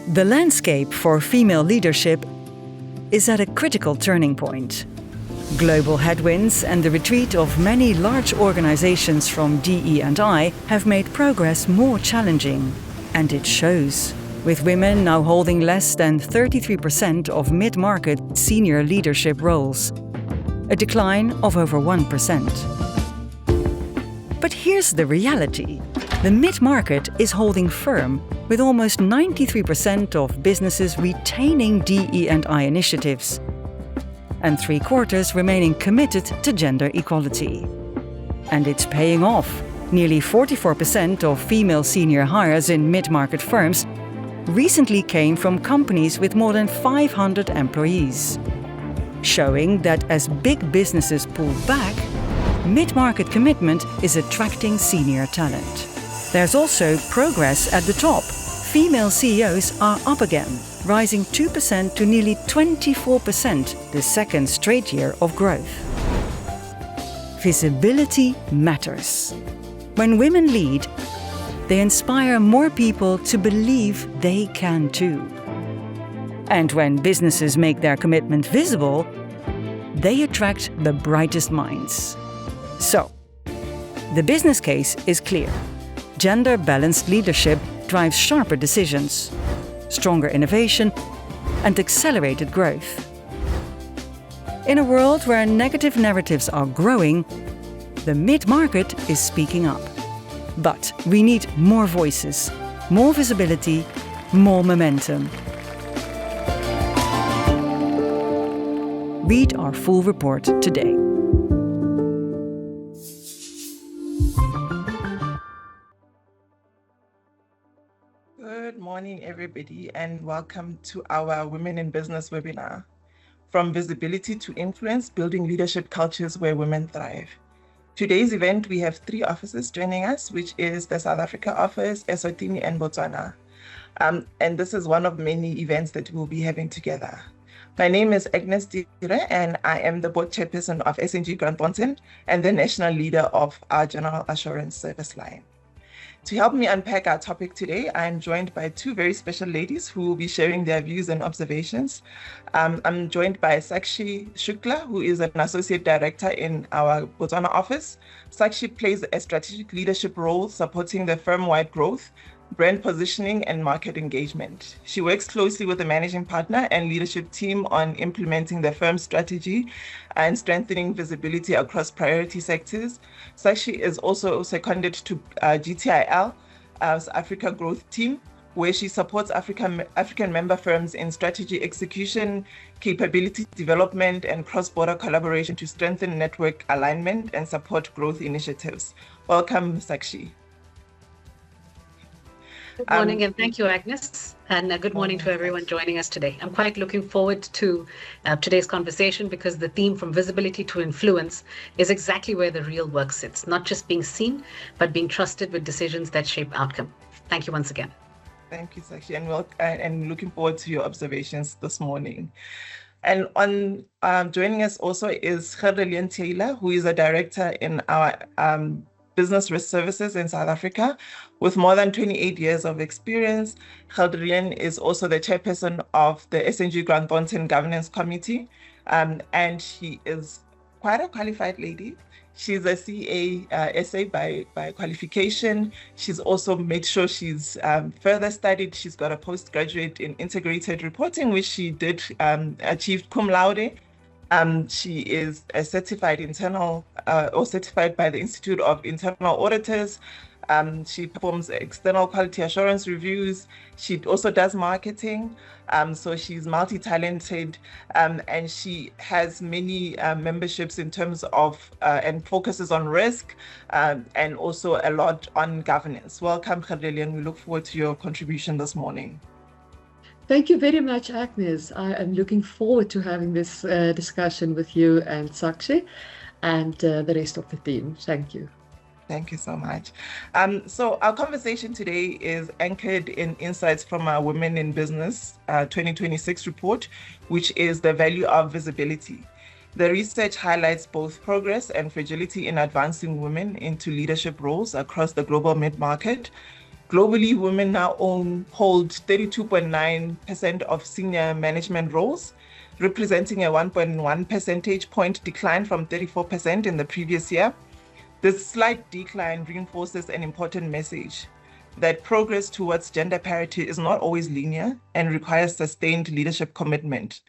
The landscape for female leadership is at a critical turning point. Global headwinds and the retreat of many large organizations from DE&I have made progress more challenging, and it shows, with women now holding less than 33% of mid-market senior leadership roles, a decline of over 1%. But here's the reality. The mid-market is holding firm, with almost 93% of businesses retaining DE&I initiatives, and 3/4 remaining committed to gender equality. And it's paying off. Nearly 44% of female senior hires in mid-market firms recently came from companies with more than 500 employees, showing that as big businesses pull back, mid-market commitment is attracting senior talent. There's also progress at the top. Female CEOs are up again, rising 2% to nearly 24%, the second straight year of growth. Visibility matters. When women lead, they inspire more people to believe they can too. And when businesses make their commitment visible, they attract the brightest minds. So, the business case is clear. Gender-balanced leadership drives sharper decisions, stronger innovation, and accelerated growth. In a world where negative narratives are growing, the mid-market is speaking up. But we need more voices, more visibility, more momentum. Read our full report today. Good morning, everybody, and welcome to our Women in Business webinar. From Visibility to Influence, Building Leadership Cultures Where Women Thrive. Today's event, we have 3 offices joining us, which is the South Africa office, Eswatini, and Botswana. And this is one of many events that we'll be having together. My name is Agnes Dire, and I am the board chairperson of SNG Thornton and the national leader of our General Assurance Service line. To help me unpack our topic today, I am joined by 2 very special ladies who will be sharing their views and observations. I'm joined by Sakshi Shukla, who is an associate director in our Botswana office. Sakshi plays a strategic leadership role supporting the firm-wide growth, brand positioning, and market engagement. She works closely with the managing partner and leadership team on implementing the firm's strategy and strengthening visibility across priority sectors. Sakshi is also seconded to GTIL, Africa Growth Team, where she supports African member firms in strategy execution, capability development, and cross-border collaboration to strengthen network alignment and support growth initiatives. Welcome, Sakshi. Good morning, and thank you, Agnes, and good morning to everyone joining us today. I'm quite looking forward to today's conversation because the theme from visibility to influence is exactly where the real work sits, not just being seen, but being trusted with decisions that shape outcome. Thank you once again. Thank you, Sakshi, and looking forward to your observations this morning. And on joining us also is Gerdelien Taylor, who is a director in our Business Risk Services in South Africa. With more than 28 years of experience, Gerdelien is also the chairperson of the SNG Thornton Governance Committee, and she is quite a qualified lady. She's a CA SA by qualification. She's also made sure she's further studied. She's got a postgraduate in integrated reporting, which she did achieve cum laude. She is a certified certified by the Institute of Internal Auditors. She performs external quality assurance reviews. She also does marketing. So she's multi-talented, and she has many memberships in terms of and focuses on risk and also a lot on governance. Welcome, Gerdelien. We look forward to your contribution this morning. Thank you very much, Agnes. I am looking forward to having this discussion with you and Sakshi and the rest of the team. Thank you. Thank you so much. So our conversation today is anchored in insights from our Women in Business 2026 report, which is the value of visibility. The research highlights both progress and fragility in advancing women into leadership roles across the global mid-market. Globally, women now hold 32.9% of senior management roles, representing a 1.1 percentage point decline from 34% in the previous year. This slight decline reinforces an important message that progress towards gender parity is not always linear and requires sustained leadership commitment.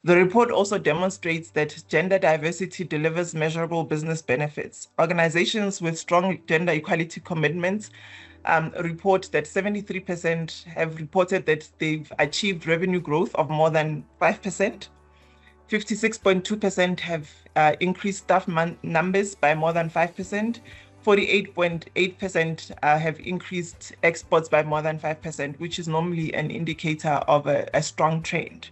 The report also demonstrates that gender diversity delivers measurable business benefits. Organizations with strong gender equality commitments report that 73% have reported that they've achieved revenue growth of more than 5%. 56.2% have increased staff numbers by more than 5%. 48.8% have increased exports by more than 5%, which is normally an indicator of a strong trend.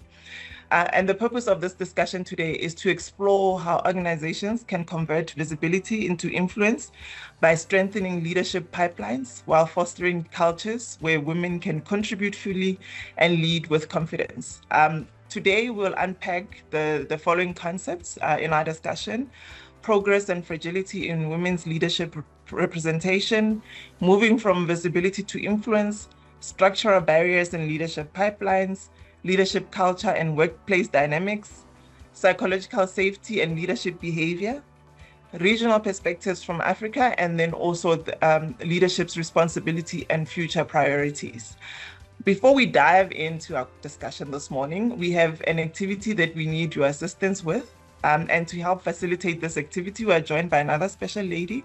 And the purpose of this discussion today is to explore how organizations can convert visibility into influence by strengthening leadership pipelines while fostering cultures where women can contribute fully and lead with confidence. Today, we'll unpack the following concepts in our discussion: progress and fragility in women's leadership representation, moving from visibility to influence, structural barriers in leadership pipelines, leadership culture and workplace dynamics, psychological safety and leadership behavior, regional perspectives from Africa, and then also the, leadership's responsibility and future priorities. Before we dive into our discussion this morning, we have an activity that we need your assistance with. And to help facilitate this activity, we are joined by another special lady.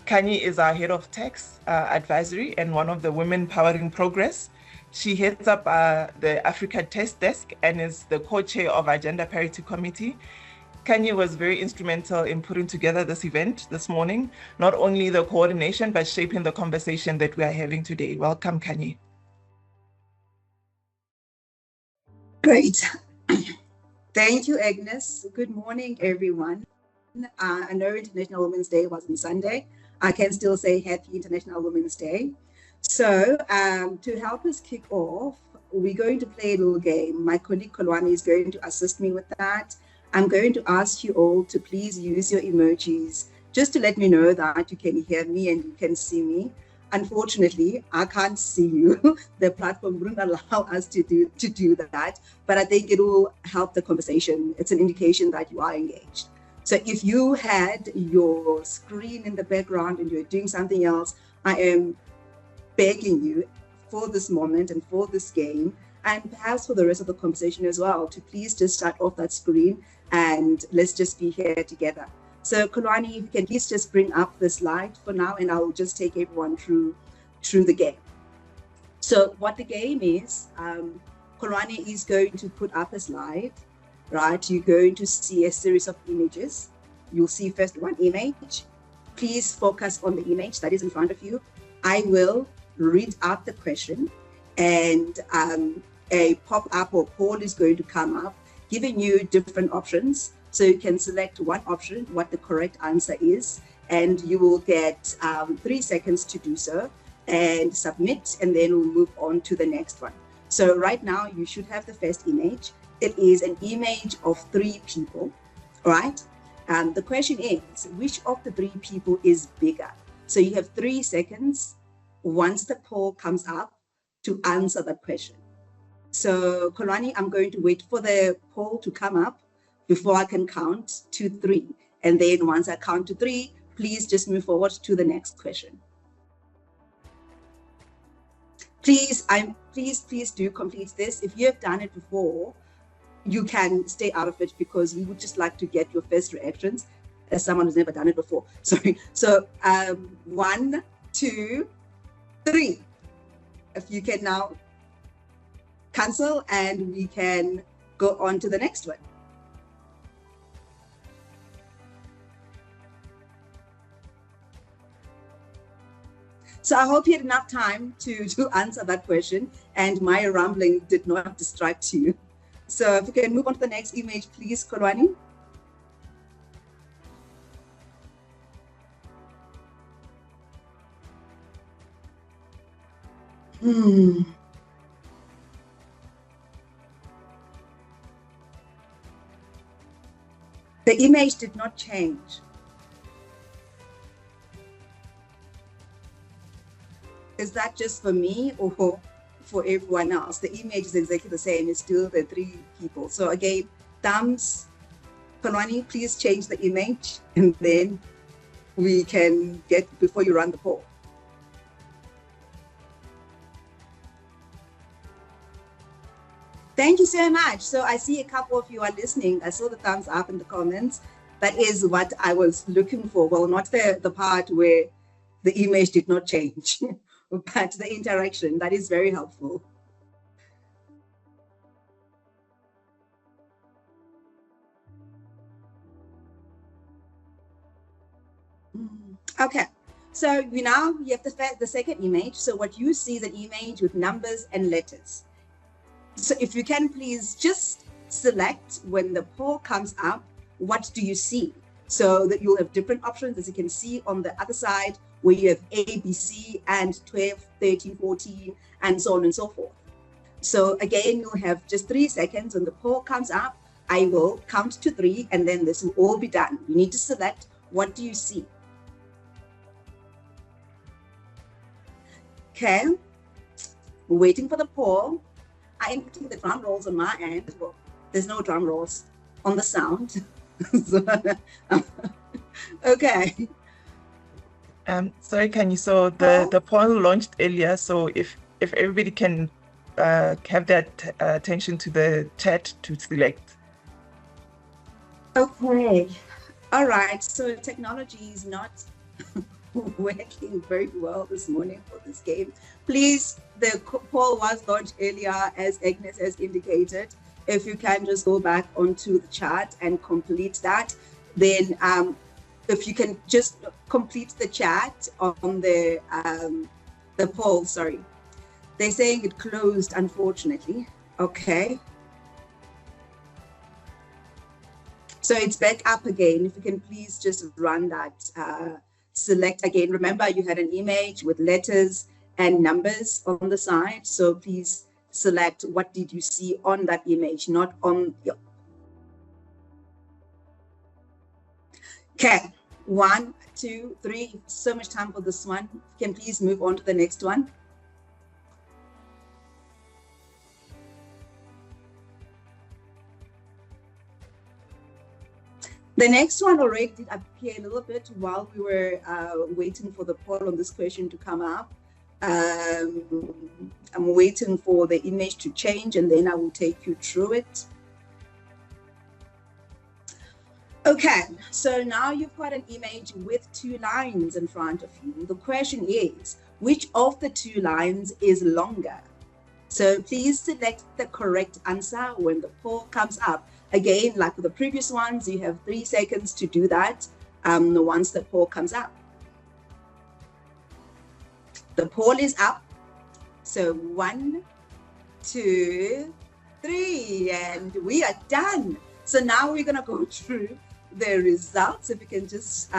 Kanye is our head of tax advisory and one of the women powering progress. She heads up the Africa Test Desk and is the co-chair of our Gender Parity Committee. Kanye was very instrumental in putting together this event this morning, not only the coordination, but shaping the conversation that we are having today. Welcome, Kanye. Great. Thank you, Agnes. Good morning, everyone. I know International Women's Day was on Sunday. I can still say Happy International Women's Day. So to help us kick off, we're going to play a little game. My colleague Kolwani is going to assist me with that. I'm going to ask you all to please use your emojis just to let me know that you can hear me and you can see me. Unfortunately, I can't see you. The platform wouldn't allow us to do that, but I think it will help the conversation. It's an indication that you are engaged. So if you had your screen in the background and you're doing something else, I am begging you for this moment and for this game, and perhaps for the rest of the conversation as well, to please just shut off that screen and let's just be here together. So Kulwani, if you can please just bring up the slide for now, and I'll just take everyone through the game. So what the game is, Kulwani is going to put up a slide, right? You're going to see a series of images. You'll see first one image. Please focus on the image that is in front of you. I will read out the question, and a pop-up or poll is going to come up, giving you different options. So you can select one option, what the correct answer is, and you will get 3 seconds to do so and submit, and then we'll move on to the next one. So right now you should have the first image. It is an image of 3 people, right? The question is, which of the 3 people is bigger? So you have 3 seconds once the poll comes up to answer that question. So Kolwani, I'm going to wait for the poll to come up before I can count to 3. And then once I count to 3, please just move forward to the next question. Please do complete this. If you have done it before, you can stay out of it because we would just like to get your first reactions as someone who's never done it before. Sorry. So 1, 2, 3. If you can now cancel, and we can go on to the next one. So I hope you had enough time to answer that question and my rambling did not distract you. So if you can move on to the next image, please, Kolwani. The image did not change. Is that just for me or for everyone else? The image is exactly the same. It's still the 3 people. So again, thumbs. Konwani, please change the image, and then we can get before you run the poll. Thank you so much. So I see a couple of you are listening. I saw the thumbs up in the comments. That is what I was looking for. Well, not the part where the image did not change, but the interaction. That is very helpful. Okay, so you have the second image. So what you see is an image with numbers and letters. So if you can please just select when the poll comes up, what do you see? So that you'll have different options, as you can see on the other side, where you have A, B, C, and 12, 13, 14, and so on and so forth. So again, you'll have just 3 seconds. When the poll comes up, I will count to 3, and then this will all be done. You need to select, what do you see? Okay, we're waiting for the poll. I am putting the drum rolls on my end. Well, there's no drum rolls on the sound. Okay. Sorry, so the poll launched earlier. So if everybody can have that attention to the chat to select. Okay. All right. So technology is not working very well this morning for this game. Please, the poll was launched earlier, as Agnes has indicated. If you can just go back onto the chat and complete that, then if you can just complete the chat on the poll. Sorry, they're saying it closed, unfortunately. Okay. So it's back up again. If you can please just run that. Select again. Remember, you had an image with letters and numbers on the side. So please select what did you see on that image, not on your. Okay, 1, 2, 3. So much time for this one. You can please move on to the next one. The next one already did appear a little bit while we were waiting for the poll on this question to come up. I'm waiting for the image to change, and then I will take you through it. Okay, so now you've got an image with 2 lines in front of you. The question is, which of the 2 lines is longer? So please select the correct answer when the poll comes up. Again, like the previous ones, you have 3 seconds to do that once the poll comes up. The poll is up. So 1, 2, 3, and we are done. So now we're going to go through the results. If you can just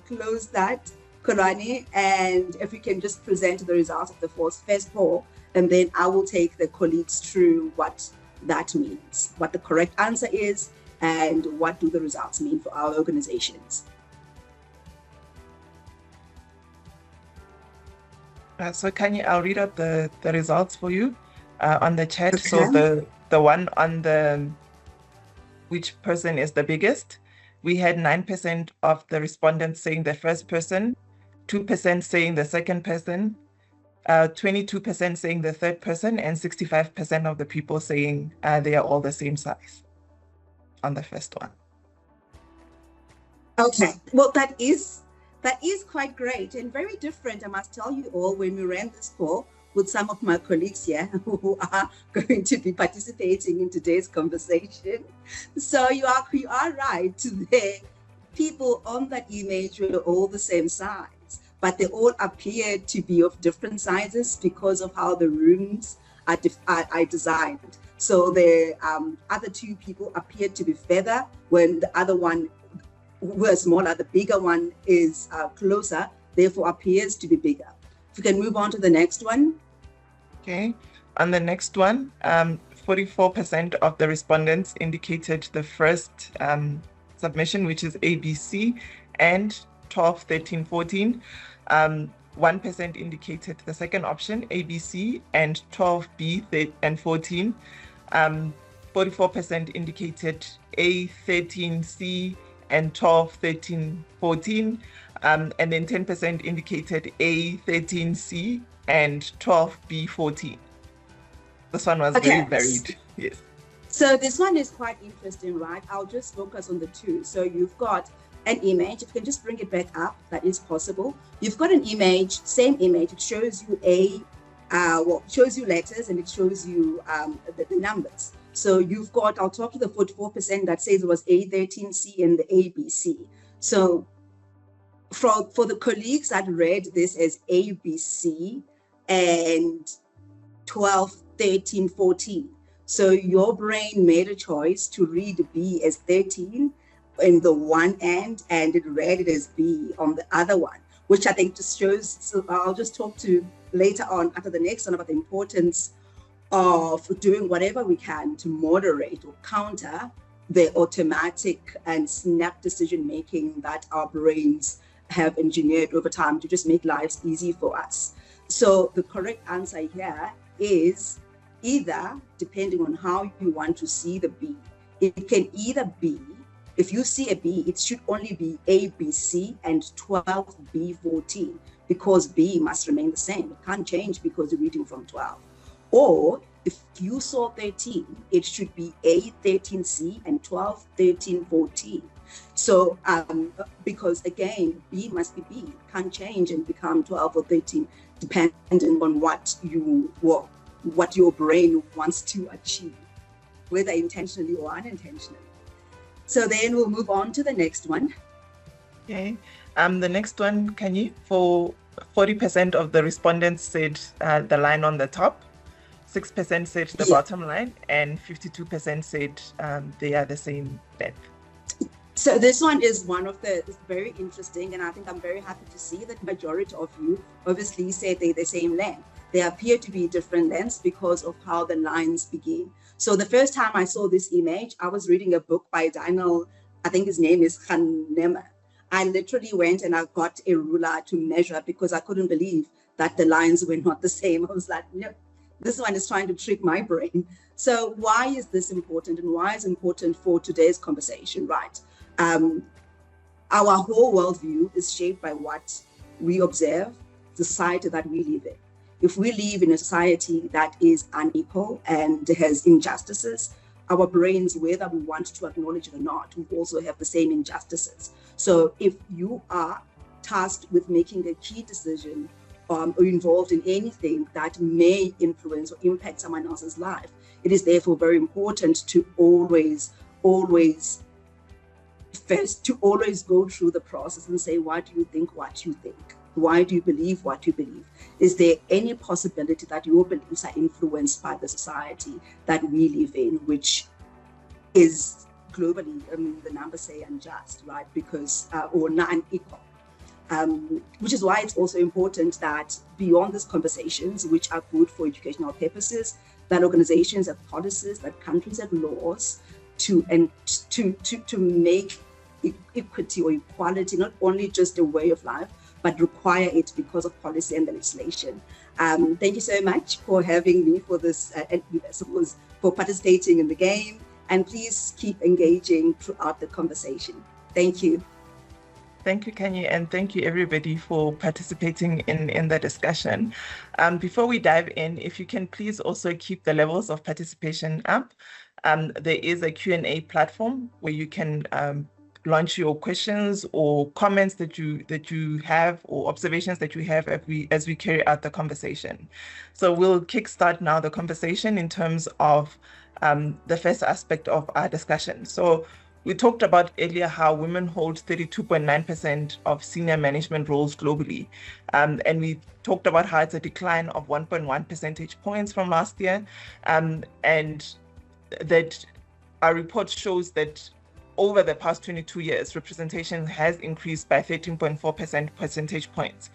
close that, Korani, and if you can just present the results of the first poll, and then I will take the colleagues through what that means, what the correct answer is, and what do the results mean for our organizations. So Kanye, I'll read out the results for you on the chat. Okay. So the one on the which person is the biggest, we had 9% of the respondents saying the first person, 2% saying the second person, 22% saying the third person, and 65% of the people saying they are all the same size on the first one. Okay, well, that is quite great and very different, I must tell you all, when we ran this poll with some of my colleagues here who are going to be participating in today's conversation. So you are right. The people on that image were all the same size, but they all appeared to be of different sizes because of how the rooms are designed. So the other 2 people appeared to be feather, when the other one was smaller. The bigger one is closer, therefore appears to be bigger. If you can move on to the next one. Okay, on the next one, 44% of the respondents indicated the first submission, which is ABC, and 12, 13, 14. 1% indicated the second option, ABC, and 12B and 14. 44% indicated A, 13C, and 12, 13, 14. And then 10% indicated A, 13C, and 12B, 14. This one was very varied. Yes. So this one is quite interesting, right? I'll just focus on the two. So you've got an image. If you can just bring it back up, that is possible. You've got an image, same image. It shows you shows you letters and it shows you the numbers. So you've got, I'll talk to the 44% that says it was A13C and the ABC. So for the colleagues that read this as ABC and 12, 13, 14. So your brain made a choice to read B as 13 in the one end, and it read it as B on the other one, which I think just shows, so I'll just talk to later on after the next one about the importance of doing whatever we can to moderate or counter the automatic and snap decision making that our brains have engineered over time to just make lives easy for us. So the correct answer here is either, depending on how you want to see the B, it can either be, if you see a B, it should only be A, B, C, and 12, B, 14, because B must remain the same. It can't change because you're reading from 12. Or if you saw 13, it should be A, 13C, and 12, 13, 14. So, because again, B must be B, it can't change and become 12 or 13, depending on what your brain wants to achieve, whether intentionally or unintentionally. So then we'll move on to the next one. Okay. The next one, can you, for 40% of the respondents said the line on the top, 6% said the bottom line, and 52% said they are the same length. So this one is one of the, it's very interesting, and I think I'm very happy to see that majority of you obviously said they're the same length. They appear to be different lengths because of how the lines begin. So the first time I saw this image, I was reading a book by Daniel, I think his name is Kahneman. I literally went and I got a ruler to measure because I couldn't believe that the lines were not the same. I was like, no, this one is trying to trick my brain. So why is this important, and why is it important for today's conversation, right? Our whole worldview is shaped by what we observe, the society that we live in. If we live in a society that is unequal and has injustices, our brains, whether we want to acknowledge it or not, we also have the same injustices. So if you are tasked with making a key decision or involved in anything that may influence or impact someone else's life, it is therefore very important to always go through the process and say, why do you think what you think? Why do you believe what you believe? Is there any possibility that your beliefs are influenced by the society that we live in, which is globally, the numbers say unjust, right? Because, or non-equal. Which is why it's also important that beyond these conversations, which are good for educational purposes, that organizations have policies, that countries have laws to make equity or equality not only just a way of life, but require it because of policy and legislation. Thank you so much for having me for this, and I suppose for participating in the game. And please keep engaging throughout the conversation. Thank you. Thank you, Kanye, and thank you everybody for participating in the discussion. Before we dive in, if you can please also keep the levels of participation up. There is a Q&A platform where you can launch your questions or comments that you have, or observations that you have as we carry out the conversation. So we'll kickstart now the conversation in terms of the first aspect of our discussion. So we talked about earlier how women hold 32.9% of senior management roles globally. And we talked about how it's a decline of 1.1 percentage points from last year. And that our report shows that over the past 22 years, representation has increased by 13.4 percentage points,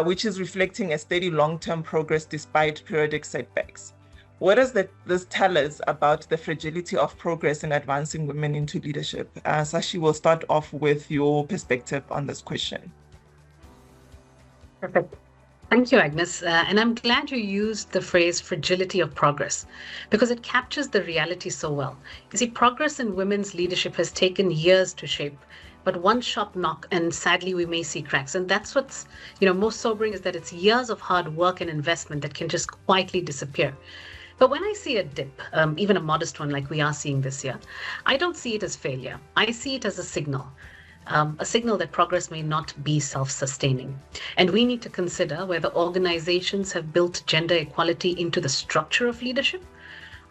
which is reflecting a steady long-term progress despite periodic setbacks. What does this tell us about the fragility of progress in advancing women into leadership? Sashi, we'll start off with your perspective on this question. Perfect. Thank you, Agnes. And I'm glad you used the phrase fragility of progress because it captures the reality so well. You see, progress in women's leadership has taken years to shape, but one sharp knock, and sadly, we may see cracks. And that's what's, most sobering is that it's years of hard work and investment that can just quietly disappear. But when I see a dip, even a modest one like we are seeing this year, I don't see it as failure. I see it as a signal that progress may not be self-sustaining. And we need to consider whether organizations have built gender equality into the structure of leadership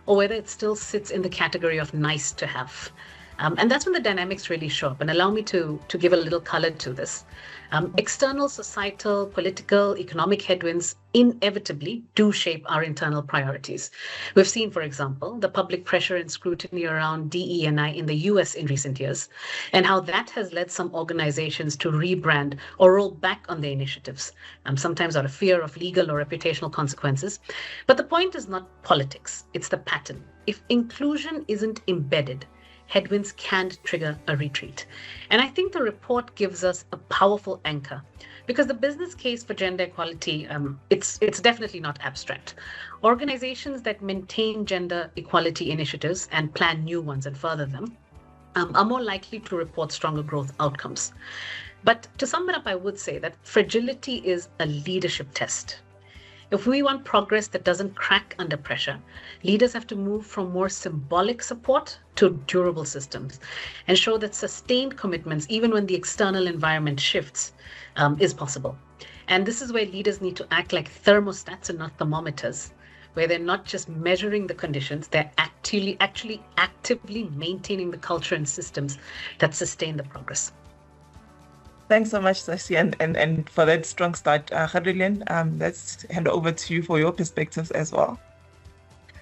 or whether it still sits in the category of nice to have. And that's when the dynamics really show up. And allow me to give a little color to this. External societal, political, economic headwinds inevitably do shape our internal priorities. We've seen, for example, the public pressure and scrutiny around DE&I in the US in recent years, and how that has led some organizations to rebrand or roll back on their initiatives, sometimes out of fear of legal or reputational consequences. But the point is not politics, it's the pattern. If inclusion isn't embedded, headwinds can't trigger a retreat. And I think the report gives us a powerful anchor because the business case for gender equality, it's definitely not abstract. Organizations that maintain gender equality initiatives and plan new ones and further them are more likely to report stronger growth outcomes. But to sum it up, I would say that fragility is a leadership test. If we want progress that doesn't crack under pressure, leaders have to move from more symbolic support to durable systems and show that sustained commitments, even when the external environment shifts, is possible. And this is where leaders need to act like thermostats and not thermometers, where they're not just measuring the conditions, they're actually actively maintaining the culture and systems that sustain the progress. Thanks so much, Sashi, and for that strong start. Khadrilin, let's hand over to you for your perspectives as well.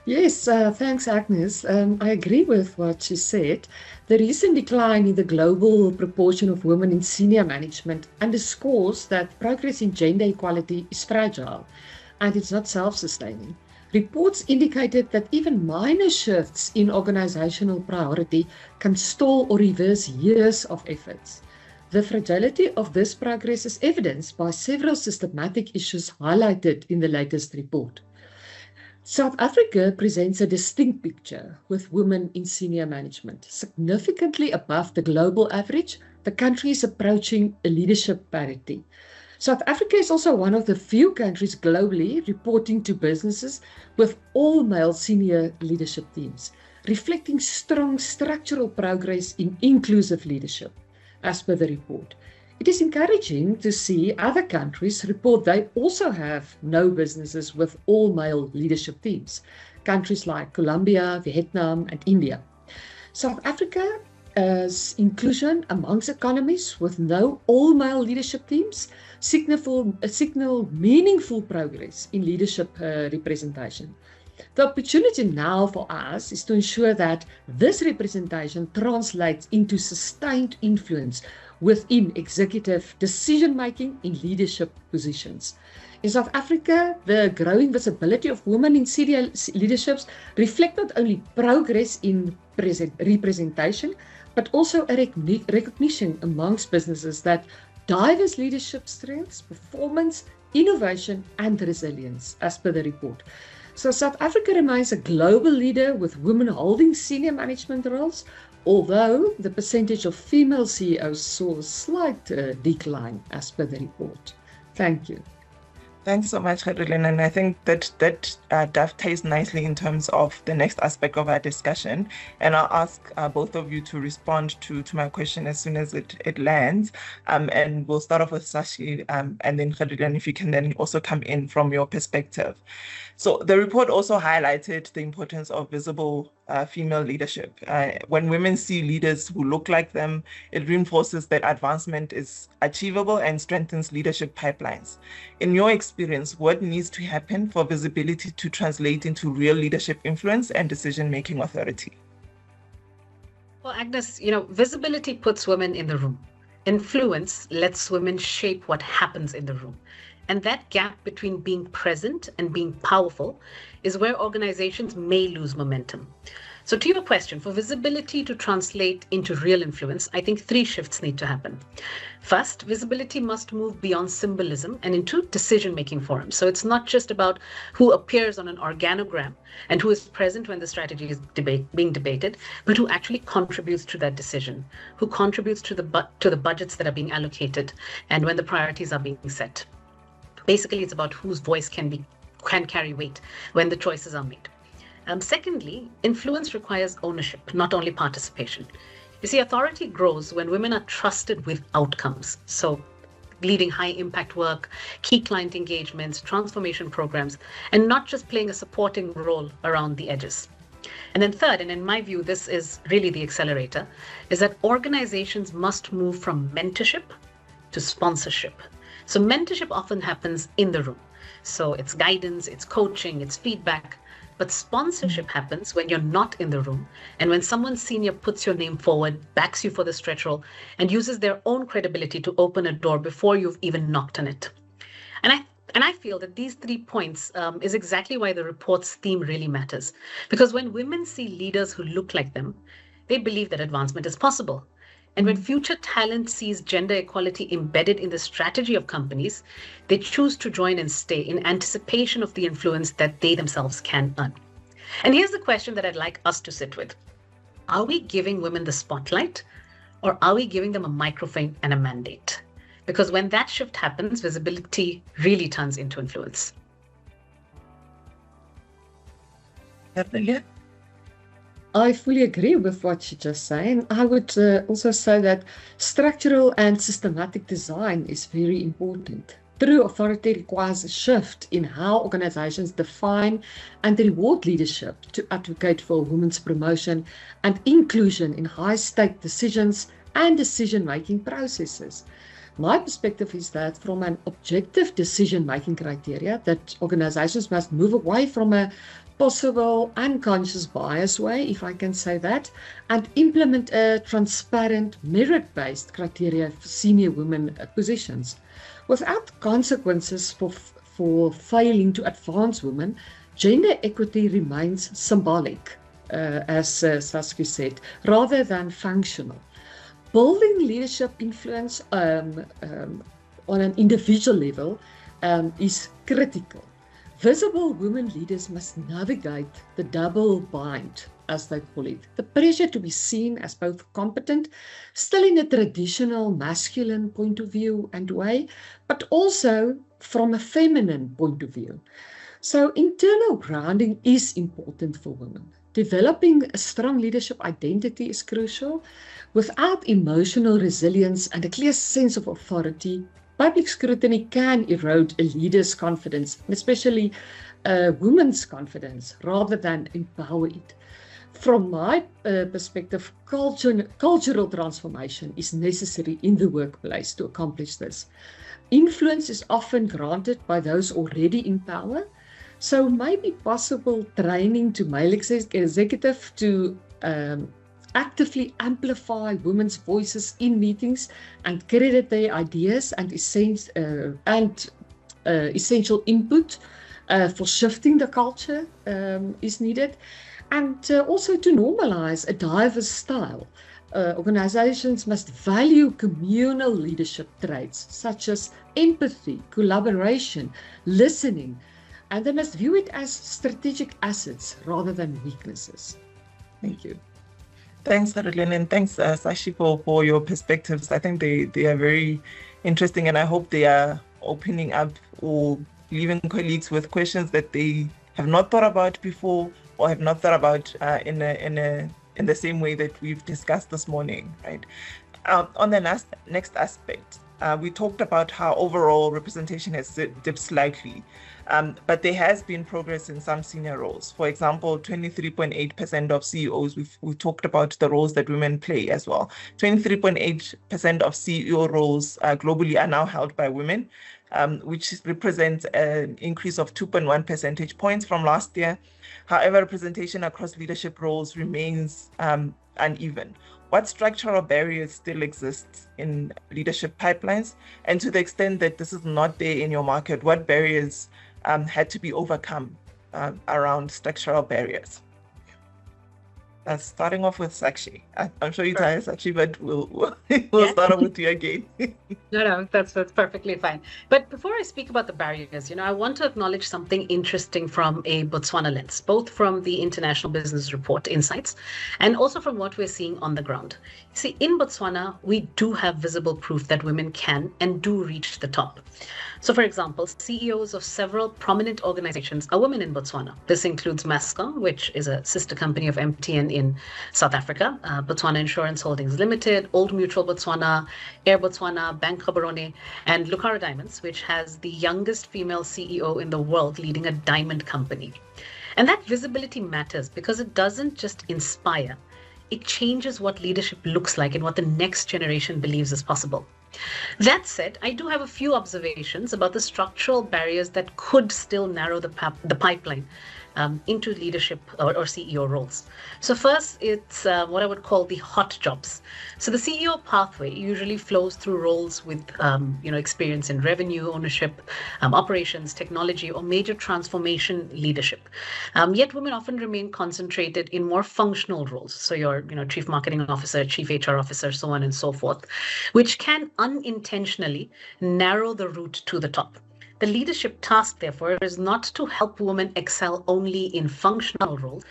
Yes, thanks, Agnes. I agree with what she said. The recent decline in the global proportion of women in senior management underscores that progress in gender equality is fragile and it's not self-sustaining. Reports indicated that even minor shifts in organizational priority can stall or reverse years of efforts. The fragility of this progress is evidenced by several systematic issues highlighted in the latest report. South Africa presents a distinct picture with women in senior management. Significantly above the global average, the country is approaching a leadership parity. South Africa is also one of the few countries globally reporting to businesses with all male senior leadership teams, reflecting strong structural progress in inclusive leadership. As per the report, it is encouraging to see other countries report they also have no businesses with all male leadership teams. Countries like Colombia, Vietnam, and India. South Africa's inclusion amongst economies with no all male leadership teams signal meaningful progress in leadership representation. The opportunity now for us is to ensure that this representation translates into sustained influence within executive decision-making in leadership positions. In South Africa, the growing visibility of women in senior leaderships reflect not only progress in representation, but also a recognition amongst businesses that diverse leadership strengths, performance, innovation, and resilience, as per the report. So South Africa remains a global leader with women holding senior management roles, although the percentage of female CEOs saw a slight decline as per the report. Thank you. Thanks so much, Khadrilin. And I think that dovetails nicely in terms of the next aspect of our discussion. And I'll ask both of you to respond to my question as soon as it lands. And we'll start off with Sashi and then Khadrilin, if you can then also come in from your perspective. So the report also highlighted the importance of visible female leadership. When women see leaders who look like them, it reinforces that advancement is achievable and strengthens leadership pipelines. In your experience, what needs to happen for visibility to translate into real leadership influence and decision-making authority? Well, Agnes, visibility puts women in the room. Influence lets women shape what happens in the room. And that gap between being present and being powerful is where organizations may lose momentum. So to your question, for visibility to translate into real influence, I think 3 shifts need to happen. First, visibility must move beyond symbolism and into decision-making forums. So it's not just about who appears on an organogram and who is present when the strategy is being debated, but who actually contributes to that decision, who contributes to the budgets that are being allocated and when the priorities are being set. Basically, it's about whose voice can carry weight when the choices are made. Secondly, influence requires ownership, not only participation. You see, authority grows when women are trusted with outcomes. So leading high impact work, key client engagements, transformation programs, and not just playing a supporting role around the edges. And then third, and in my view, this is really the accelerator, is that organizations must move from mentorship to sponsorship. So mentorship often happens in the room. So it's guidance, it's coaching, it's feedback. But sponsorship happens when you're not in the room and when someone senior puts your name forward, backs you for the stretch role, and uses their own credibility to open a door before you've even knocked on it. And I feel that these 3 points is exactly why the report's theme really matters. Because when women see leaders who look like them, they believe that advancement is possible. And when future talent sees gender equality embedded in the strategy of companies, they choose to join and stay in anticipation of the influence that they themselves can earn. And here's the question that I'd like us to sit with. Are we giving women the spotlight, or are we giving them a microphone and a mandate? Because when that shift happens, visibility really turns into influence. Definitely. I fully agree with what you just said. And I would also say that structural and systematic design is very important. True authority requires a shift in how organizations define and reward leadership to advocate for women's promotion and inclusion in high-stake decisions and decision-making processes. My perspective is that from an objective decision-making criteria, that organizations must move away from a possible unconscious bias way, if I can say that, and implement a transparent, merit-based criteria for senior women positions. Without consequences for failing to advance women, gender equity remains symbolic, as Saskia said, rather than functional. Building leadership influence on an individual level is critical. Visible women leaders must navigate the double bind, as they call it. The pressure to be seen as both competent, still in a traditional masculine point of view and way, but also from a feminine point of view. So internal grounding is important for women. Developing a strong leadership identity is crucial. Without emotional resilience and a clear sense of authority, public scrutiny can erode a leader's confidence, especially women's confidence, rather than empower it. From my perspective, cultural transformation is necessary in the workplace to accomplish this. Influence is often granted by those already in power, so maybe possible training to male executive to actively amplify women's voices in meetings and credit their ideas and essential input for shifting the culture is needed. And also to normalize a diverse style. Organizations must value communal leadership traits such as empathy, collaboration, listening, and they must view it as strategic assets rather than weaknesses. Thank you. Thanks, Caroline, and thanks, Sashi, for your perspectives. I think they are very interesting, and I hope they are opening up or leaving colleagues with questions that they have not thought about before or have not thought about in the same way that we've discussed this morning, right? On the next aspect, we talked about how overall representation has dipped slightly, but there has been progress in some senior roles. For example, 23.8% of CEOs, we've talked about the roles that women play as well. 23.8% of CEO roles globally are now held by women, which represents an increase of 2.1 percentage points from last year. However, representation across leadership roles remains uneven. what structural barriers still exist in leadership pipelines? And to the extent that this is not there in your market, what barriers had to be overcome around structural barriers? Starting off with Sakshi. I'm sure you're tired, Sakshi, but we'll start off with you again. No, that's perfectly fine. But before I speak about the barriers, I want to acknowledge something interesting from a Botswana lens, both from the International Business Report insights and also from what we're seeing on the ground. See, in Botswana, we do have visible proof that women can and do reach the top. So, for example, CEOs of several prominent organizations are women in Botswana. This includes Mascom, which is a sister company of MTN in South Africa, Botswana Insurance Holdings Limited, Old Mutual Botswana, Air Botswana, Bank Gaborone, and Lucara Diamonds, which has the youngest female CEO in the world leading a diamond company. And that visibility matters because it doesn't just inspire, it changes what leadership looks like and what the next generation believes is possible. That said, I do have a few observations about the structural barriers that could still narrow the pipeline into leadership or CEO roles. So first, it's what I would call the hot jobs. So the CEO pathway usually flows through roles with experience in revenue, ownership, operations, technology, or major transformation leadership. Yet women often remain concentrated in more functional roles. So your chief marketing officer, chief HR officer, so on and so forth, which can unintentionally narrow the route to the top. The leadership task, therefore, is not to help women excel only in functional roles,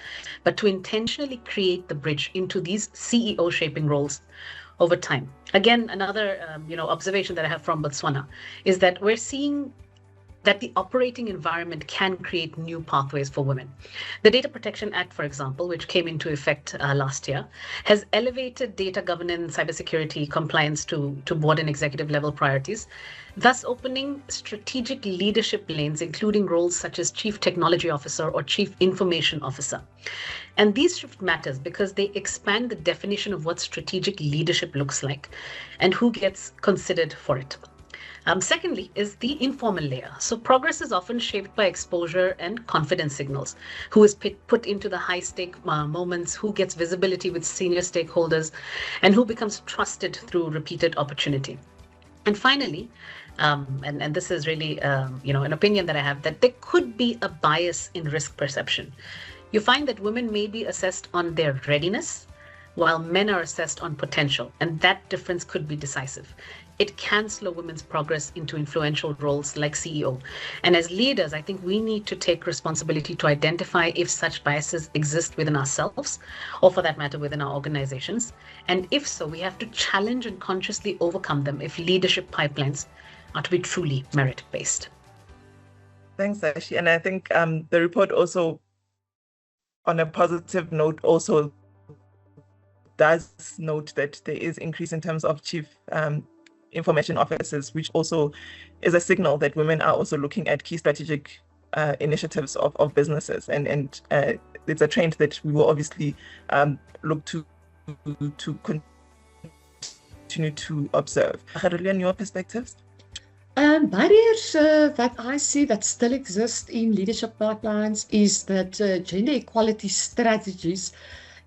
but to intentionally create the bridge into these CEO shaping roles over time. Again, another observation that I have from Botswana is that we're seeing that the operating environment can create new pathways for women. The Data Protection Act, for example, which came into effect last year, has elevated data governance, cybersecurity, compliance to board and executive level priorities, thus opening strategic leadership lanes, including roles such as Chief Technology Officer or Chief Information Officer. And these shift matters because they expand the definition of what strategic leadership looks like and who gets considered for it. Secondly is the informal layer. So progress is often shaped by exposure and confidence signals. Who is put into the high-stake moments, who gets visibility with senior stakeholders, and who becomes trusted through repeated opportunity. And finally, and this is really an opinion that I have, that there could be a bias in risk perception. You find that women may be assessed on their readiness, while men are assessed on potential, and that difference could be decisive. It can slow women's progress into influential roles like CEO. And as leaders, I think we need to take responsibility to identify if such biases exist within ourselves, or for that matter, within our organizations. And if so, we have to challenge and consciously overcome them if leadership pipelines are to be truly merit-based. Thanks, Ashi. And I think the report also, on a positive note, also does note that there is increase in terms of chief information officers, which also is a signal that women are also looking at key strategic initiatives of businesses. And it's a trend that we will obviously look to continue to observe. Khairullah, your perspectives? Barriers that I see that still exist in leadership pipelines is that gender equality strategies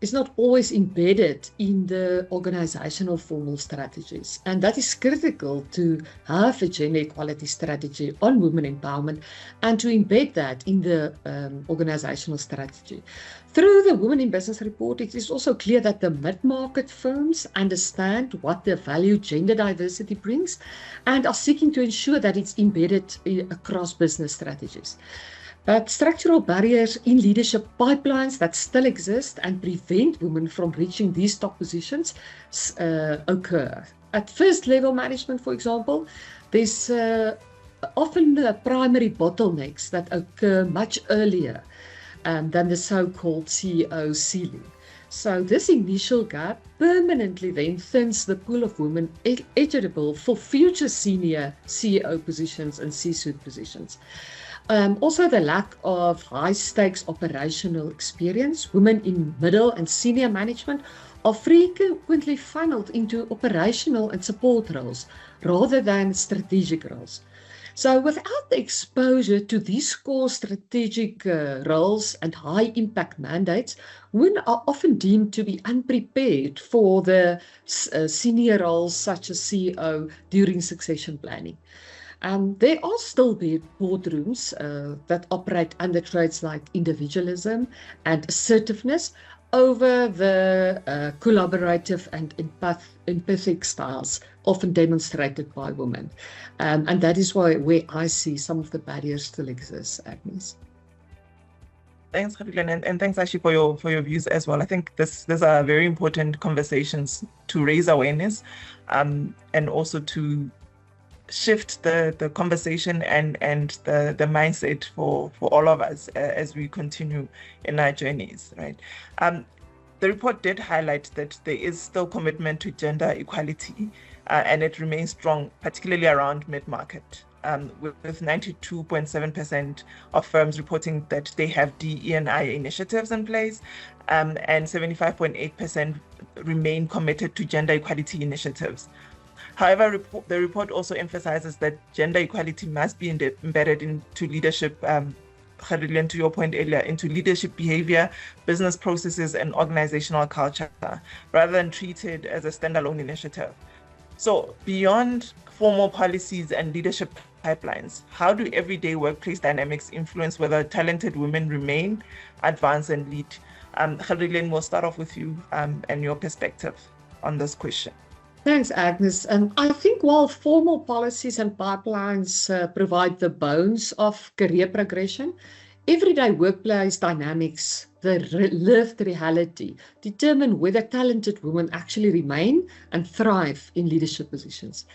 is not always embedded in the organizational formal strategies. And that is critical to have a gender equality strategy on women empowerment and to embed that in the organizational strategy. Through the Women in Business report, it is also clear that the mid-market firms understand what the value gender diversity brings and are seeking to ensure that it's embedded across business strategies. But structural barriers in leadership pipelines that still exist and prevent women from reaching these top positions occur. At first level management, for example, there's often primary bottlenecks that occur much earlier than the so-called CEO ceiling. So this initial gap permanently then thins the pool of women eligible for future senior CEO positions and C-suite positions. Also, the lack of high-stakes operational experience. Women in middle and senior management are frequently funneled into operational and support roles rather than strategic roles. So without the exposure to these core strategic roles and high impact mandates, women are often deemed to be unprepared for the senior roles such as CEO during succession planning. There are still boardrooms that operate under traits like individualism and assertiveness over the collaborative and empathic styles often demonstrated by women. And that is where I see some of the barriers still exist, Agnes. Thanks, Khadilin, and thanks actually for your views as well. I think these are very important conversations to raise awareness, and also to shift the conversation and the mindset for all of us as we continue in our journeys, right? The report did highlight that there is still commitment to gender equality, and it remains strong, particularly around mid-market, with 92.7% of firms reporting that they have DE&I initiatives in place, and 75.8% remain committed to gender equality initiatives. However, the report also emphasizes that gender equality must be embedded into leadership, Khadilin, to your point earlier, into leadership behavior, business processes, and organizational culture, rather than treated as a standalone initiative. So beyond formal policies and leadership pipelines, how do everyday workplace dynamics influence whether talented women remain, advance, and lead? Khadilin, we'll start off with you and your perspective on this question. Thanks, Agnes. I think while formal policies and pipelines provide the bones of career progression, everyday workplace dynamics, the lived reality, determine whether talented women actually remain and thrive in leadership positions.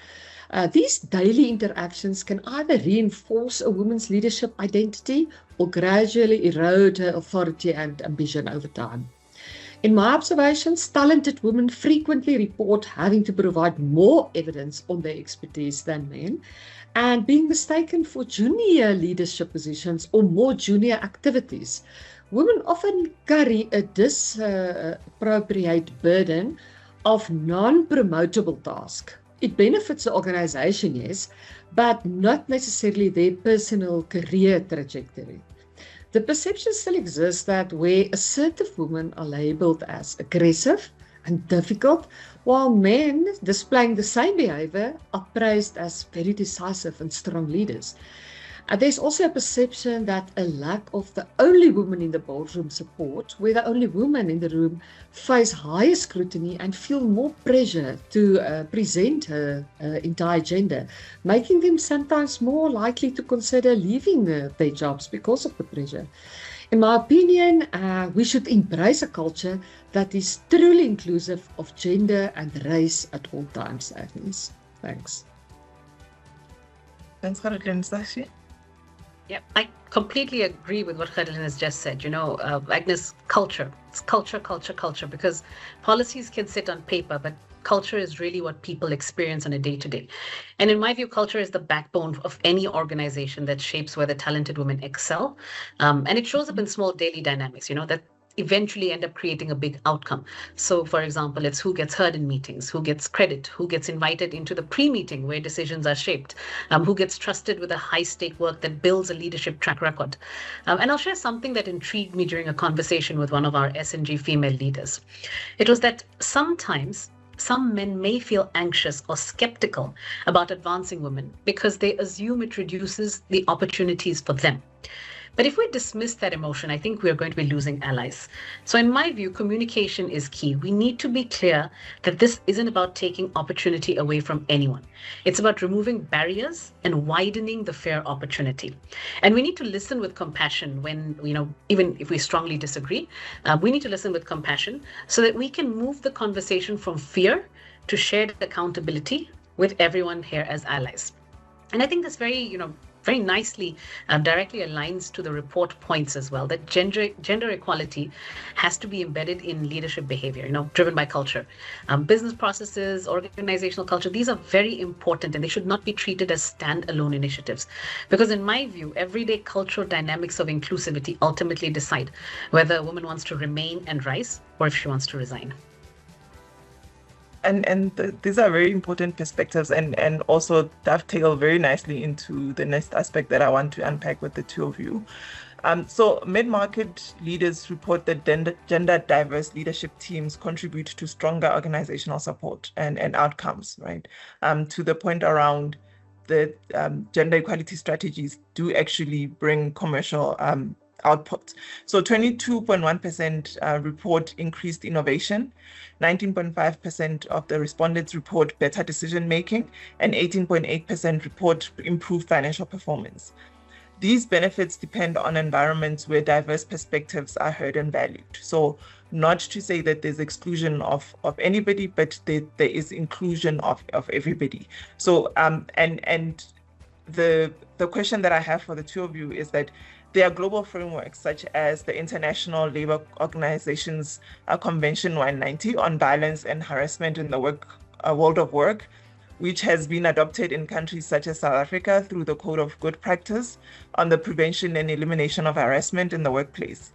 These daily interactions can either reinforce a woman's leadership identity or gradually erode her authority and ambition over time. In my observations, talented women frequently report having to provide more evidence on their expertise than men and being mistaken for junior leadership positions or more junior activities. Women often carry a disappropriate burden of non-promotable tasks. It benefits the organization, yes, but not necessarily their personal career trajectory. The perception still exists that where assertive women are labeled as aggressive and difficult, while men displaying the same behavior are praised as very decisive and strong leaders. There's also a perception that a lack of the only woman in the boardroom support, where the only woman in the room face higher scrutiny and feel more pressure to present her entire gender, making them sometimes more likely to consider leaving their jobs because of the pressure. In my opinion, we should embrace a culture that is truly inclusive of gender and race at all times, Agnes. Thanks. Thanks, Khadilin. Sashi? Yeah, I completely agree with what Khadilin has just said. Agnes, culture. It's culture, because policies can sit on paper, but culture is really what people experience on a day-to-day. And in my view, culture is the backbone of any organization that shapes whether talented women excel. And it shows up in small daily dynamics, that eventually end up creating a big outcome. So, for example, it's who gets heard in meetings, who gets credit, who gets invited into the pre-meeting where decisions are shaped, who gets trusted with a high-stake work that builds a leadership track record. And I'll share something that intrigued me during a conversation with one of our S&G female leaders. It was that sometimes some men may feel anxious or skeptical about advancing women because they assume it reduces the opportunities for them. But if we dismiss that emotion, I think we're going to be losing allies. So in my view, communication is key. We need to be clear that this isn't about taking opportunity away from anyone. It's about removing barriers and widening the fair opportunity. And we need to listen with compassion when, even if we strongly disagree, we need to listen with compassion so that we can move the conversation from fear to shared accountability with everyone here as allies. And I think this very nicely directly aligns to the report points as well, that gender equality has to be embedded in leadership behavior, driven by culture. Business processes, organizational culture, these are very important and they should not be treated as standalone initiatives. Because in my view, everyday cultural dynamics of inclusivity ultimately decide whether a woman wants to remain and rise or if she wants to resign. These are very important perspectives and also dovetail very nicely into the next aspect that I want to unpack with the two of you. So mid-market leaders report that gender diverse leadership teams contribute to stronger organizational support and outcomes, right? To the point around the gender equality strategies do actually bring commercial output. So 22.1% report increased innovation, 19.5% of the respondents report better decision making, and 18.8% report improved financial performance. These benefits depend on environments where diverse perspectives are heard and valued. So not to say that there's exclusion of anybody, but there is inclusion of everybody. So and the question that I have for the two of you is that there are global frameworks such as the International Labour Organization's Convention 190 on violence and harassment in the world of work, which has been adopted in countries such as South Africa through the Code of Good Practice on the prevention and elimination of harassment in the workplace,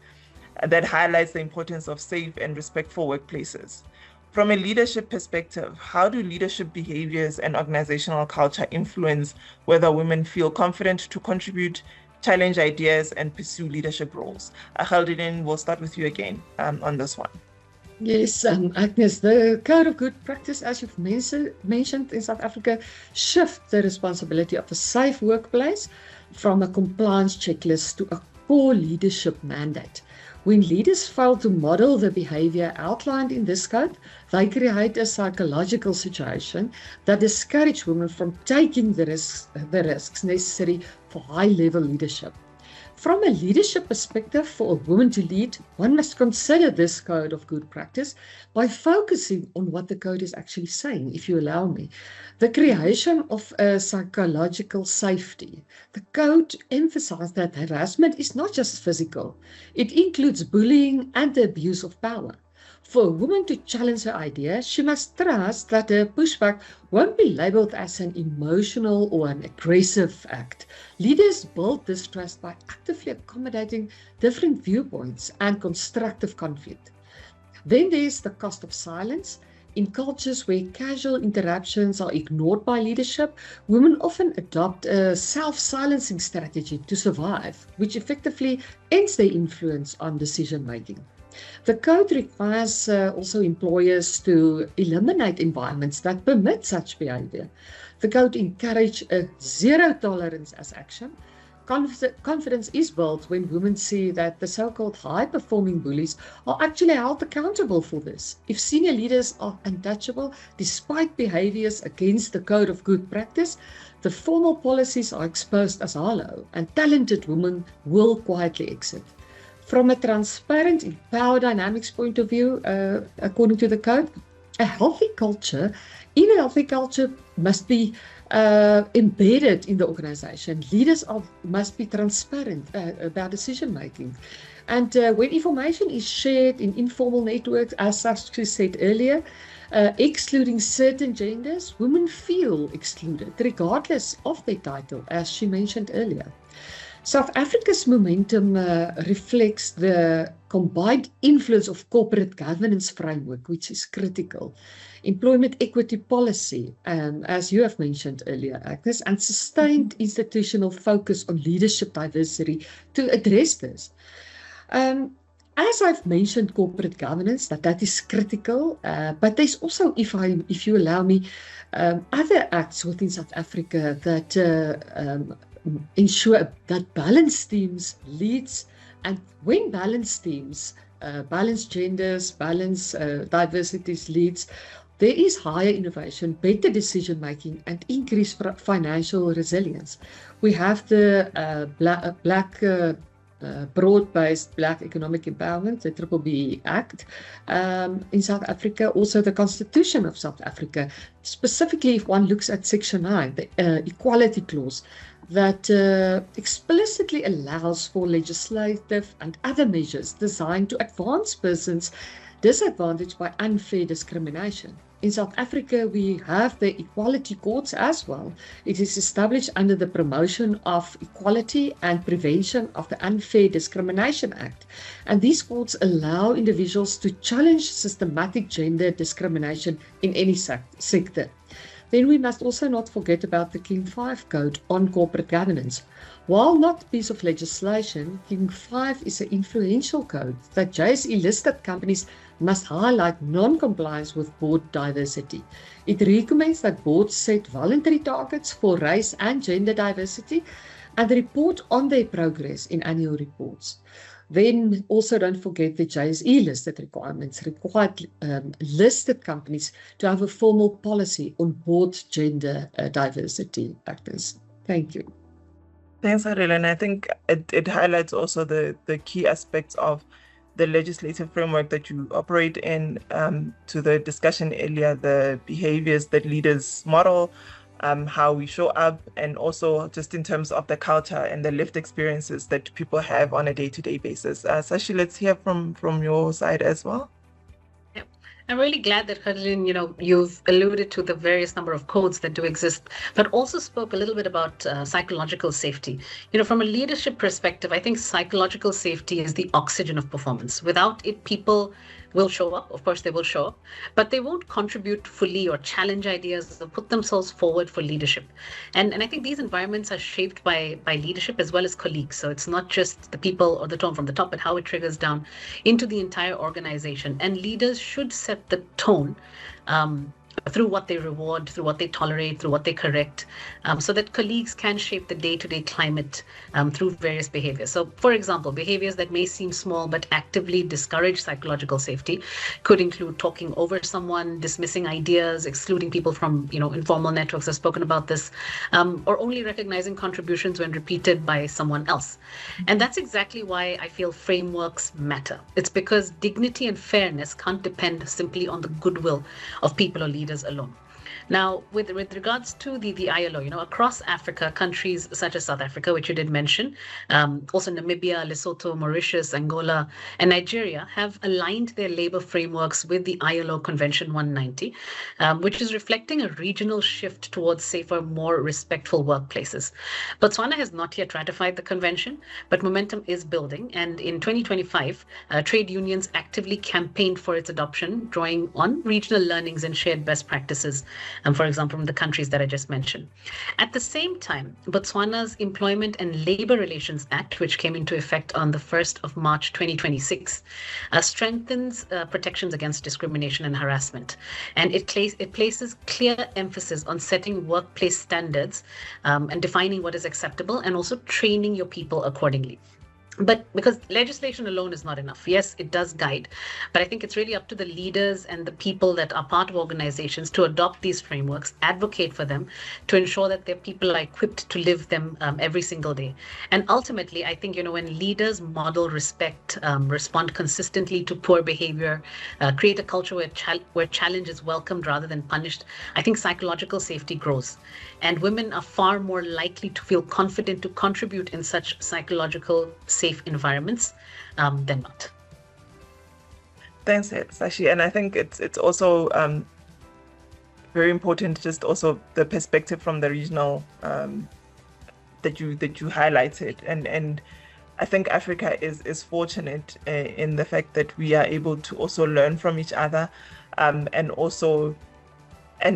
that highlights the importance of safe and respectful workplaces. From a leadership perspective, how do leadership behaviors and organizational culture influence whether women feel confident to contribute, challenge ideas, and pursue leadership roles? Geraldine, we'll start with you again on this one. Yes, Agnes, the Code of Good Practice, as you've mentioned in South Africa, shifts the responsibility of a safe workplace from a compliance checklist to a core leadership mandate. When leaders fail to model the behavior outlined in this code, they create a psychological situation that discourages women from taking the risks necessary for high-level leadership. From a leadership perspective, for a woman to lead, one must consider this code of good practice by focusing on what the code is actually saying, if you allow me. The creation of a psychological safety. The code emphasizes that harassment is not just physical. It includes bullying and the abuse of power. For a woman to challenge her idea, she must trust that her pushback won't be labeled as an emotional or an aggressive act. Leaders build this trust by actively accommodating different viewpoints and constructive conflict. Then there's the cost of silence. In cultures where casual interruptions are ignored by leadership, women often adopt a self-silencing strategy to survive, which effectively ends their influence on decision-making. The code requires also employers to eliminate environments that permit such behavior. The code encourages a zero tolerance as action. Confidence is built when women see that the so-called high-performing bullies are actually held accountable for this. If senior leaders are untouchable despite behaviors against the code of good practice, the formal policies are exposed as hollow, and talented women will quietly exit. From a transparent and power dynamics point of view, according to the code, in a healthy culture must be embedded in the organization. Leaders must be transparent about decision making. And when information is shared in informal networks, as Saskia said earlier, excluding certain genders, women feel excluded regardless of their title, as she mentioned earlier. South Africa's momentum reflects the combined influence of corporate governance framework, which is critical, employment equity policy, as you have mentioned earlier, Agnes, and sustained institutional focus on leadership diversity to address this. As I've mentioned, corporate governance, that is critical, but there's also, if you allow me, other acts within South Africa that ensure that balanced teams leads, and when balanced teams, balanced genders, balanced diversities leads, there is higher innovation, better decision making, and increased financial resilience. We have the broad-based Black Economic Empowerment, the BBBE Act, in South Africa, also the Constitution of South Africa, specifically if one looks at Section 9, the Equality Clause, that explicitly allows for legislative and other measures designed to advance persons disadvantaged by unfair discrimination. In South Africa, we have the equality courts as well. It is established under the Promotion of Equality and Prevention of the Unfair Discrimination Act. And these courts allow individuals to challenge systematic gender discrimination in any sector. Then we must also not forget about the King 5 Code on corporate governance. While not a piece of legislation, King 5 is an influential code that JSE-listed companies must highlight non-compliance with board diversity. It recommends that boards set voluntary targets for race and gender diversity and report on their progress in annual reports. Then also don't forget the JSE-listed requirements require listed companies to have a formal policy on board gender diversity factors. Thank you. Thanks, Ariel. And I think it highlights also the key aspects of the legislative framework that you operate in, to the discussion earlier, the behaviors that leaders model, how we show up, and also just in terms of the culture and the lived experiences that people have on a day-to-day basis. Sashi, let's hear from your side as well. I'm really glad that, Khadlin, you've alluded to the various number of codes that do exist, but also spoke a little bit about psychological safety. From a leadership perspective, I think psychological safety is the oxygen of performance. Without it, people will show up. Of course, they will show up, but they won't contribute fully or challenge ideas or put themselves forward for leadership. And I think these environments are shaped by leadership as well as colleagues. So it's not just the people or the tone from the top, but how it triggers down into the entire organization. And leaders should set the tone through what they reward, through what they tolerate, through what they correct, so that colleagues can shape the day-to-day climate through various behaviors. So, for example, behaviors that may seem small but actively discourage psychological safety could include talking over someone, dismissing ideas, excluding people from informal networks. I've spoken about this, or only recognizing contributions when repeated by someone else. And that's exactly why I feel frameworks matter. It's because dignity and fairness can't depend simply on the goodwill of people or leaders alone. Now, with regards to the ILO, across Africa, countries such as South Africa, which you did mention, also Namibia, Lesotho, Mauritius, Angola, and Nigeria have aligned their labor frameworks with the ILO Convention 190, which is reflecting a regional shift towards safer, more respectful workplaces. Botswana has not yet ratified the convention, but momentum is building. And in 2025, trade unions actively campaigned for its adoption, drawing on regional learnings and shared best practices, for example, from the countries that I just mentioned. At the same time, Botswana's Employment and Labor Relations Act, which came into effect on the 1st of March 2026, strengthens protections against discrimination and harassment. And it places clear emphasis on setting workplace standards and defining what is acceptable, and also training your people accordingly. But because legislation alone is not enough. Yes, it does guide, but I think it's really up to the leaders and the people that are part of organizations to adopt these frameworks, advocate for them, to ensure that their people are equipped to live them every single day. And ultimately, I think, when leaders model respect, respond consistently to poor behavior, create a culture where challenge is welcomed rather than punished, I think psychological safety grows. And women are far more likely to feel confident to contribute in such psychological safe environments than not. Thanks, Sashi. And I think it's also very important, just also the perspective from the regional that you highlighted. And I think Africa is fortunate in the fact that we are able to also learn from each other, and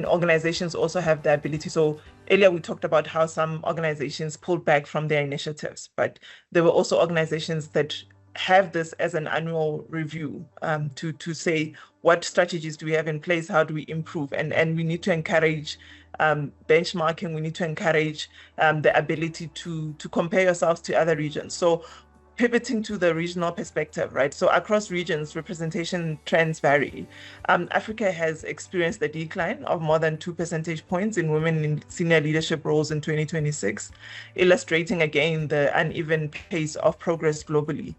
organizations also have the ability. So earlier we talked about how some organizations pulled back from their initiatives, but there were also organizations that have this as an annual review, to say, what strategies do we have in place? How do we improve? And we need to encourage benchmarking. We need to encourage the ability to compare yourselves to other regions. So pivoting to the regional perspective, right? So across regions, representation trends vary. Africa has experienced a decline of more than 2 percentage points in women in senior leadership roles in 2026, illustrating again the uneven pace of progress globally.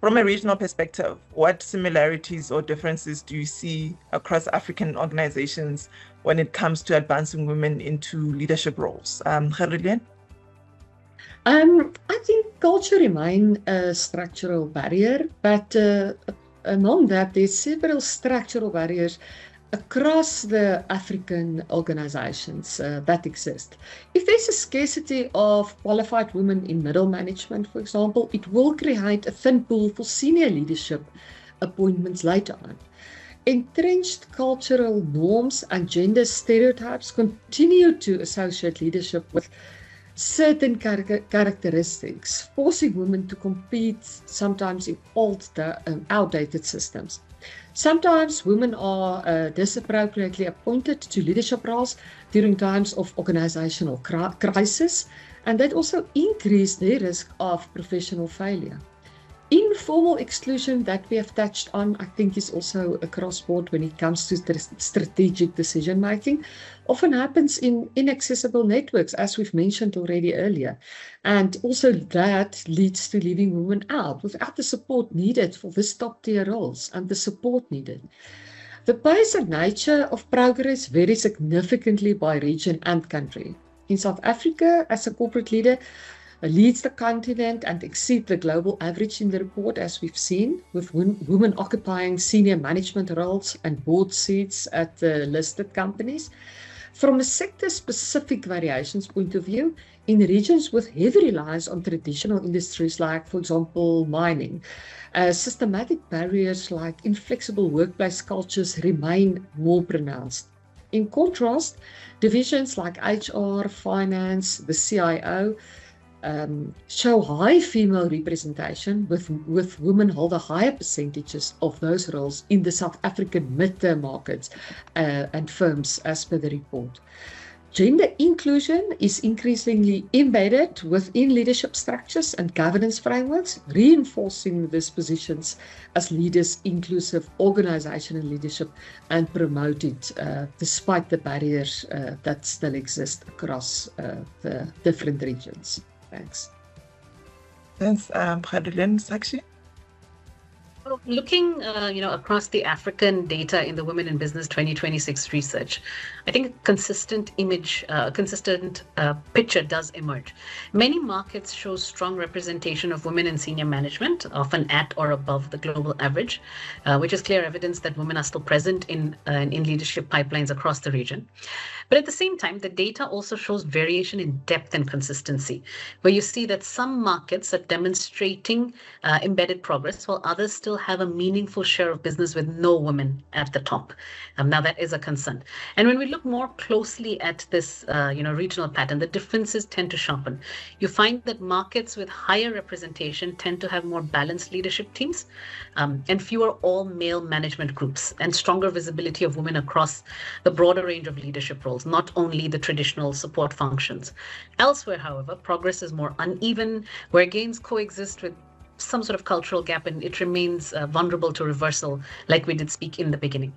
From a regional perspective, what similarities or differences do you see across African organizations when it comes to advancing women into leadership roles? Gerlien? I think culture remains a structural barrier, but among that, there's several structural barriers across the African organizations that exist. If there's a scarcity of qualified women in middle management, for example, it will create a thin pool for senior leadership appointments later on. Entrenched cultural norms and gender stereotypes continue to associate leadership with certain characteristics, forcing women to compete sometimes in outdated systems. Sometimes women are disappropriately appointed to leadership roles during times of organizational crisis, and that also increases their risk of professional failure. Informal exclusion that we have touched on, I think, is also across board when it comes to strategic decision making. Often happens in inaccessible networks, as we've mentioned already earlier. And also that leads to leaving women out without the support needed for these top tier roles and the support needed. The pace and nature of progress vary significantly by region and country. In South Africa, as a corporate leader, leads the continent and exceeds the global average in the report, as we've seen, with women occupying senior management roles and board seats at the listed companies. From a sector-specific variations point of view, in regions with heavy reliance on traditional industries like, for example, mining, systematic barriers like inflexible workplace cultures remain more pronounced. In contrast, divisions like HR, finance, the CIO, show high female representation, with women hold a higher percentages of those roles in the South African mid-term markets and firms, as per the report. Gender inclusion is increasingly embedded within leadership structures and governance frameworks, reinforcing these positions as leaders' inclusive organizational leadership and promote it despite the barriers that still exist across the different regions. Thanks. Thanks, Khadulin. Sakshi? Looking, across the African data in the Women in Business 2026 research, I think a consistent picture does emerge. Many markets show strong representation of women in senior management, often at or above the global average, which is clear evidence that women are still present in leadership pipelines across the region. But at the same time, the data also shows variation in depth and consistency, where you see that some markets are demonstrating embedded progress, while others still have a meaningful share of business with no women at the top. Now that is a concern. And when we look more closely at this, regional pattern, the differences tend to sharpen. You find that markets with higher representation tend to have more balanced leadership teams and fewer all-male management groups, and stronger visibility of women across the broader range of leadership roles, not only the traditional support functions. Elsewhere, however, progress is more uneven, where gains coexist with some sort of cultural gap, and it remains vulnerable to reversal, like we did speak in the beginning.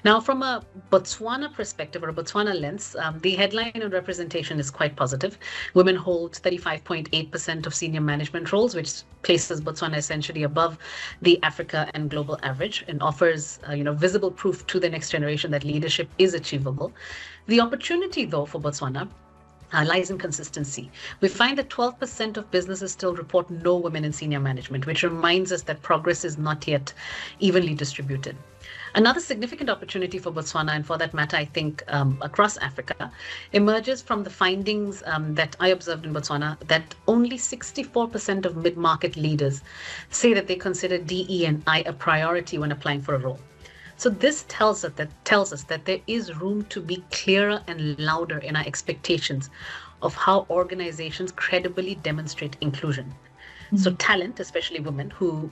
Now, from a Botswana perspective or a Botswana lens, the headline on representation is quite positive. Women hold 35.8% of senior management roles, which places Botswana essentially above the Africa and global average, and offers visible proof to the next generation that leadership is achievable. The opportunity, though, for Botswana lies in consistency. We find that 12% of businesses still report no women in senior management, which reminds us that progress is not yet evenly distributed. Another significant opportunity for Botswana, and for that matter, I think across Africa, emerges from the findings that I observed in Botswana, that only 64% of mid-market leaders say that they consider DE&I a priority when applying for a role. So this tells us that there is room to be clearer and louder in our expectations of how organizations credibly demonstrate inclusion. Mm-hmm. So talent, especially women who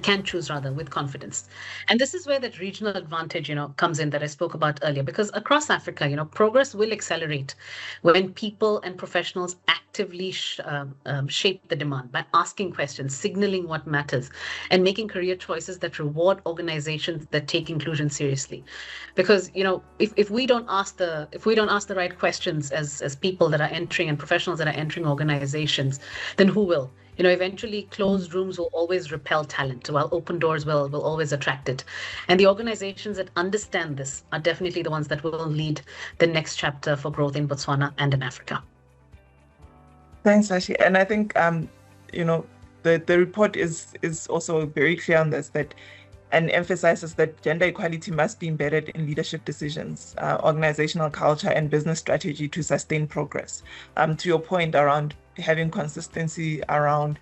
can choose with confidence. And this is where that regional advantage, comes in, that I spoke about earlier, because across Africa, progress will accelerate when people and professionals actively shape the demand by asking questions, signaling what matters, and making career choices that reward organizations that take inclusion seriously. Because, if we don't ask the right questions as people that are entering, and professionals that are entering organizations, then who will? Eventually closed rooms will always repel talent, while open doors will always attract it. And the organizations that understand this are definitely the ones that will lead the next chapter for growth in Botswana and in Africa. Thanks, Sashi. And I think, the report is also very clear on this, that and emphasizes that gender equality must be embedded in leadership decisions, organizational culture, and business strategy to sustain progress. To your point around having consistency around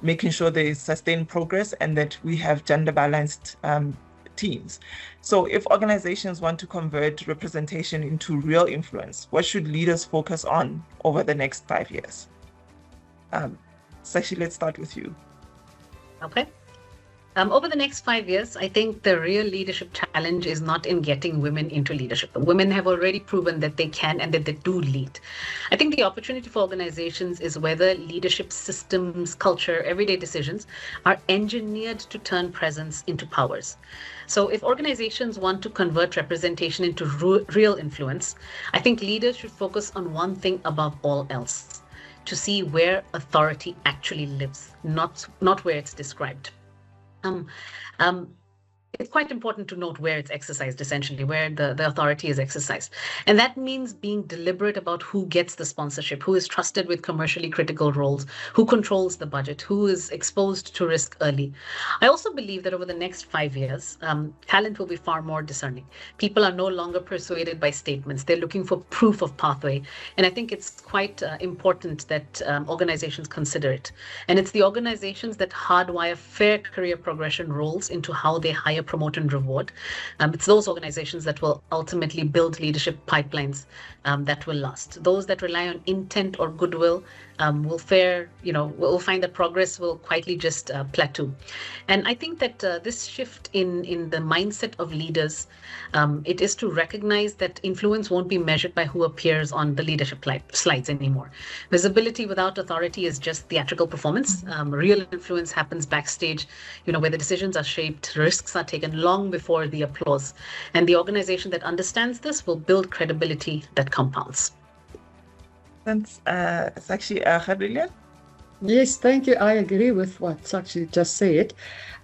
making sure there is sustained progress and that we have gender balanced teams. So if organizations want to convert representation into real influence, what should leaders focus on over the next 5 years? Sashi, let's start with you. Okay. Over the next 5 years, I think the real leadership challenge is not in getting women into leadership. Women have already proven that they can and that they do lead. I think the opportunity for organizations is whether leadership systems, culture, everyday decisions are engineered to turn presence into powers. So if organizations want to convert representation into real influence, I think leaders should focus on one thing above all else: to see where authority actually lives, not where it's described. It's quite important to note where it's exercised, essentially, where the authority is exercised. And that means being deliberate about who gets the sponsorship, who is trusted with commercially critical roles, who controls the budget, who is exposed to risk early. I also believe that over the next 5 years, talent will be far more discerning. People are no longer persuaded by statements. They're looking for proof of pathway. And I think it's quite important that organizations consider it. And it's the organizations that hardwire fair career progression roles into how they hire, promote, and reward. It's those organizations that will ultimately build leadership pipelines that will last. Those that rely on intent or goodwill will find that progress will quietly just plateau. And I think that this shift in the mindset of leaders, it is to recognize that influence won't be measured by who appears on the leadership slides anymore. Visibility without authority is just theatrical performance. Real influence happens backstage, where the decisions are shaped, risks are taken long before the applause. And the organization that understands this will build credibility that compounds. Thanks, Sakshi. Khadrilian? Yes, thank you. I agree with what Sakshi just said.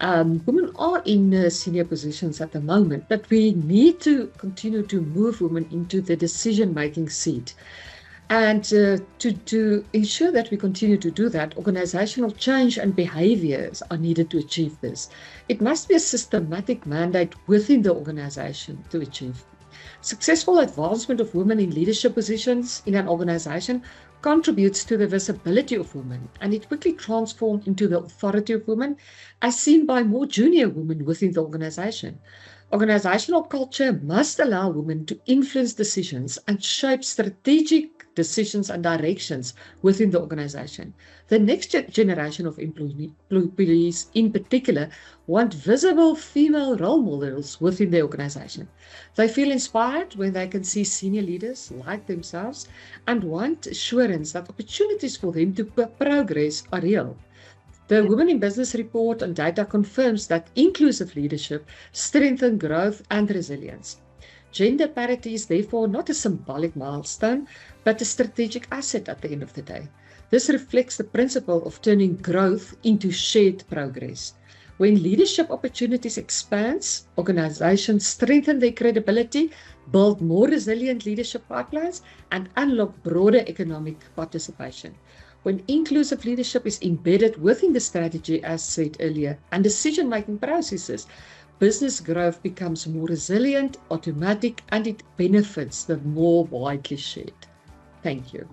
Women are in senior positions at the moment, but we need to continue to move women into the decision-making seat. And to ensure that we continue to do that, organizational change and behaviors are needed to achieve this. It must be a systematic mandate within the organization to achieve. Successful advancement of women in leadership positions in an organization contributes to the visibility of women, and it quickly transforms into the authority of women as seen by more junior women within the organization. Organizational culture must allow women to influence decisions and shape strategic decisions and directions within the organization. The next generation of employees in particular want visible female role models within the organization. They feel inspired when they can see senior leaders like themselves and want assurance that opportunities for them to progress are real. The Women in Business report and data confirms that inclusive leadership strengthens growth and resilience. Gender parity is therefore not a symbolic milestone, but a strategic asset at the end of the day. This reflects the principle of turning growth into shared progress. When leadership opportunities expand, organizations strengthen their credibility, build more resilient leadership pipelines, and unlock broader economic participation. When inclusive leadership is embedded within the strategy, as said earlier, and decision-making processes, business growth becomes more resilient, automatic, and it benefits the more widely shared. Thank you.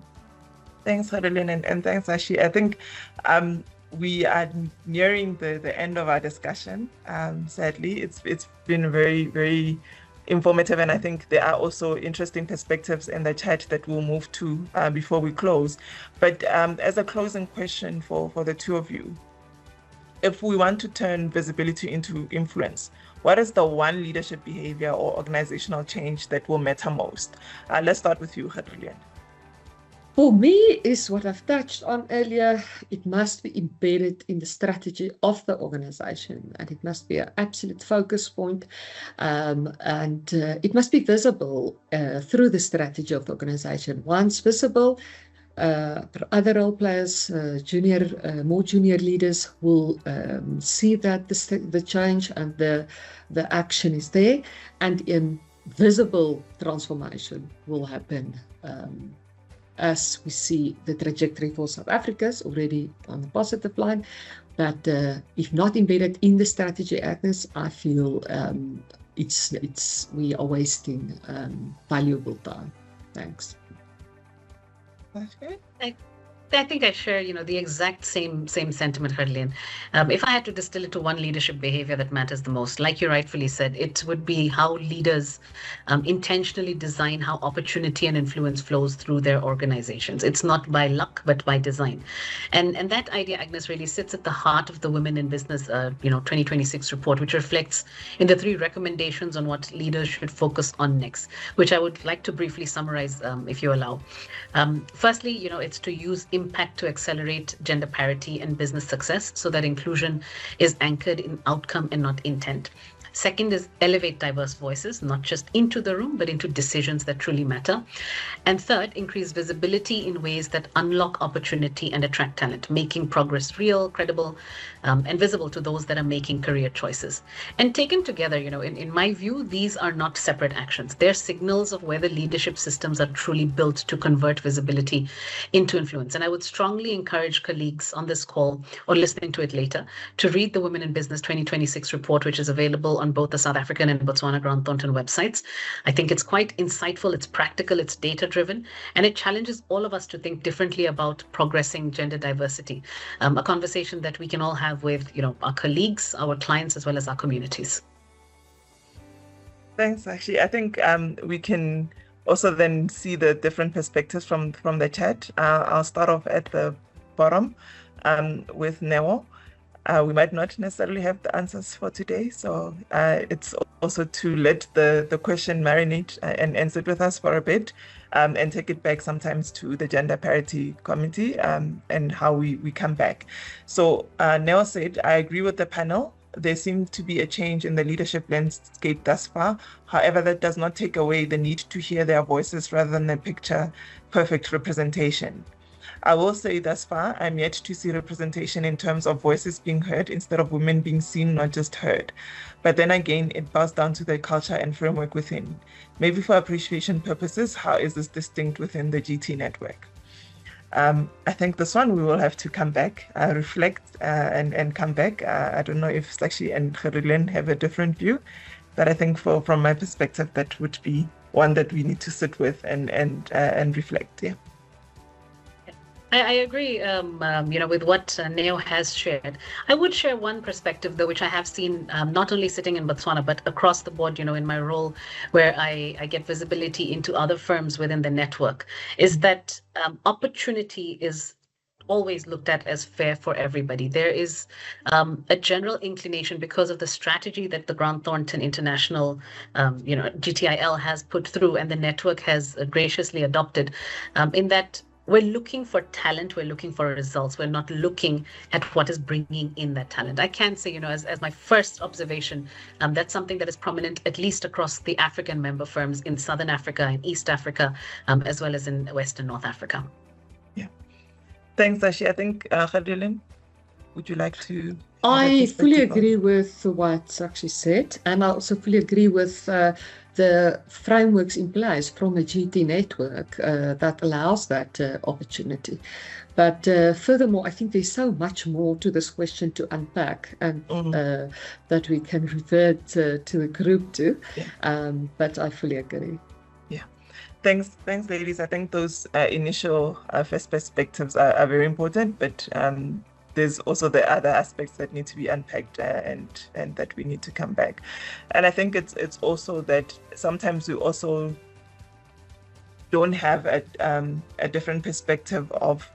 Thanks, Khadrilian, and thanks, Sashi. I think we are nearing the end of our discussion. Sadly, it's been very, very informative, and I think there are also interesting perspectives in the chat that we'll move to before we close. But as a closing question for the two of you, if we want to turn visibility into influence, what is the one leadership behavior or organizational change that will matter most? Let's start with you, Khadrilian. For me, is what I've touched on earlier. It must be embedded in the strategy of the organization, and it must be an absolute focus point, and it must be visible through the strategy of the organization. Once visible, other role players, more junior leaders will see that the change and the action is there, and in visible transformation will happen as we see the trajectory for South Africa is already on the positive line. But if not embedded in the strategy, Agnes, I feel we are wasting valuable time. Thanks. Okay. I think I share, the exact same sentiment, Harleen. If I had to distill it to one leadership behavior that matters the most, like you rightfully said, it would be how leaders intentionally design how opportunity and influence flows through their organizations. It's not by luck, but by design. And that idea, Agnes, really sits at the heart of the Women in Business, 2026 report, which reflects in the 3 recommendations on what leaders should focus on next, which I would like to briefly summarize, if you allow. Firstly, it's to use impact to accelerate gender parity and business success so that inclusion is anchored in outcome and not intent. Second is elevate diverse voices, not just into the room, but into decisions that truly matter. And third, increase visibility in ways that unlock opportunity and attract talent, making progress real, credible, and visible to those that are making career choices. And taken together, in my view, these are not separate actions. They're signals of whether leadership systems are truly built to convert visibility into influence. And I would strongly encourage colleagues on this call or listening to it later to read the Women in Business 2026 report, which is available on both the South African and Botswana Thornton websites. I think it's quite insightful, it's practical, it's data-driven, and it challenges all of us to think differently about progressing gender diversity, a conversation that we can all have with our colleagues, our clients, as well as our communities. Thanks, actually. I think we can also then see the different perspectives from the chat. I'll start off at the bottom with Neo. We might not necessarily have the answers for today, so it's also to let the question marinate and sit with us for a bit, and take it back sometimes to the Gender Parity Committee and how we come back. So Neo said, I agree with the panel. There seems to be a change in the leadership landscape thus far. However, that does not take away the need to hear their voices rather than a picture-perfect representation. I will say thus far, I'm yet to see representation in terms of voices being heard instead of women being seen, not just heard. But then again, it boils down to the culture and framework within. Maybe for appreciation purposes, how is this distinct within the GT network? I think this one we will have to come back, reflect and come back. I don't know if Sakshi and Gerilyn have a different view, but I think from my perspective, that would be one that we need to sit with and reflect. Yeah. I agree, with what Neo has shared. I would share one perspective, though, which I have seen not only sitting in Botswana, but across the board, in my role where I get visibility into other firms within the network, is that opportunity is always looked at as fair for everybody. There is a general inclination because of the strategy that the Thornton International, GTIL has put through and the network has graciously adopted, in that we're looking for talent, we're looking for results, we're not looking at what is bringing in that talent. I can say, as my first observation, that's something that is prominent, at least across the African member firms in Southern Africa and East Africa, as well as in West and North Africa. Yeah. Thanks, Ashi. I think, Gerilyn, would you like to? I fully agree with what Sakshi said, and I also fully agree with the frameworks in place from the GT network that allows that opportunity. But furthermore, I think there's so much more to this question to unpack and that we can revert to a group to. Yeah. But I fully agree. Yeah. Thanks, ladies. I think those initial first perspectives are very important, but there's also the other aspects that need to be unpacked and that we need to come back. And I think it's also that sometimes we also don't have a different perspective of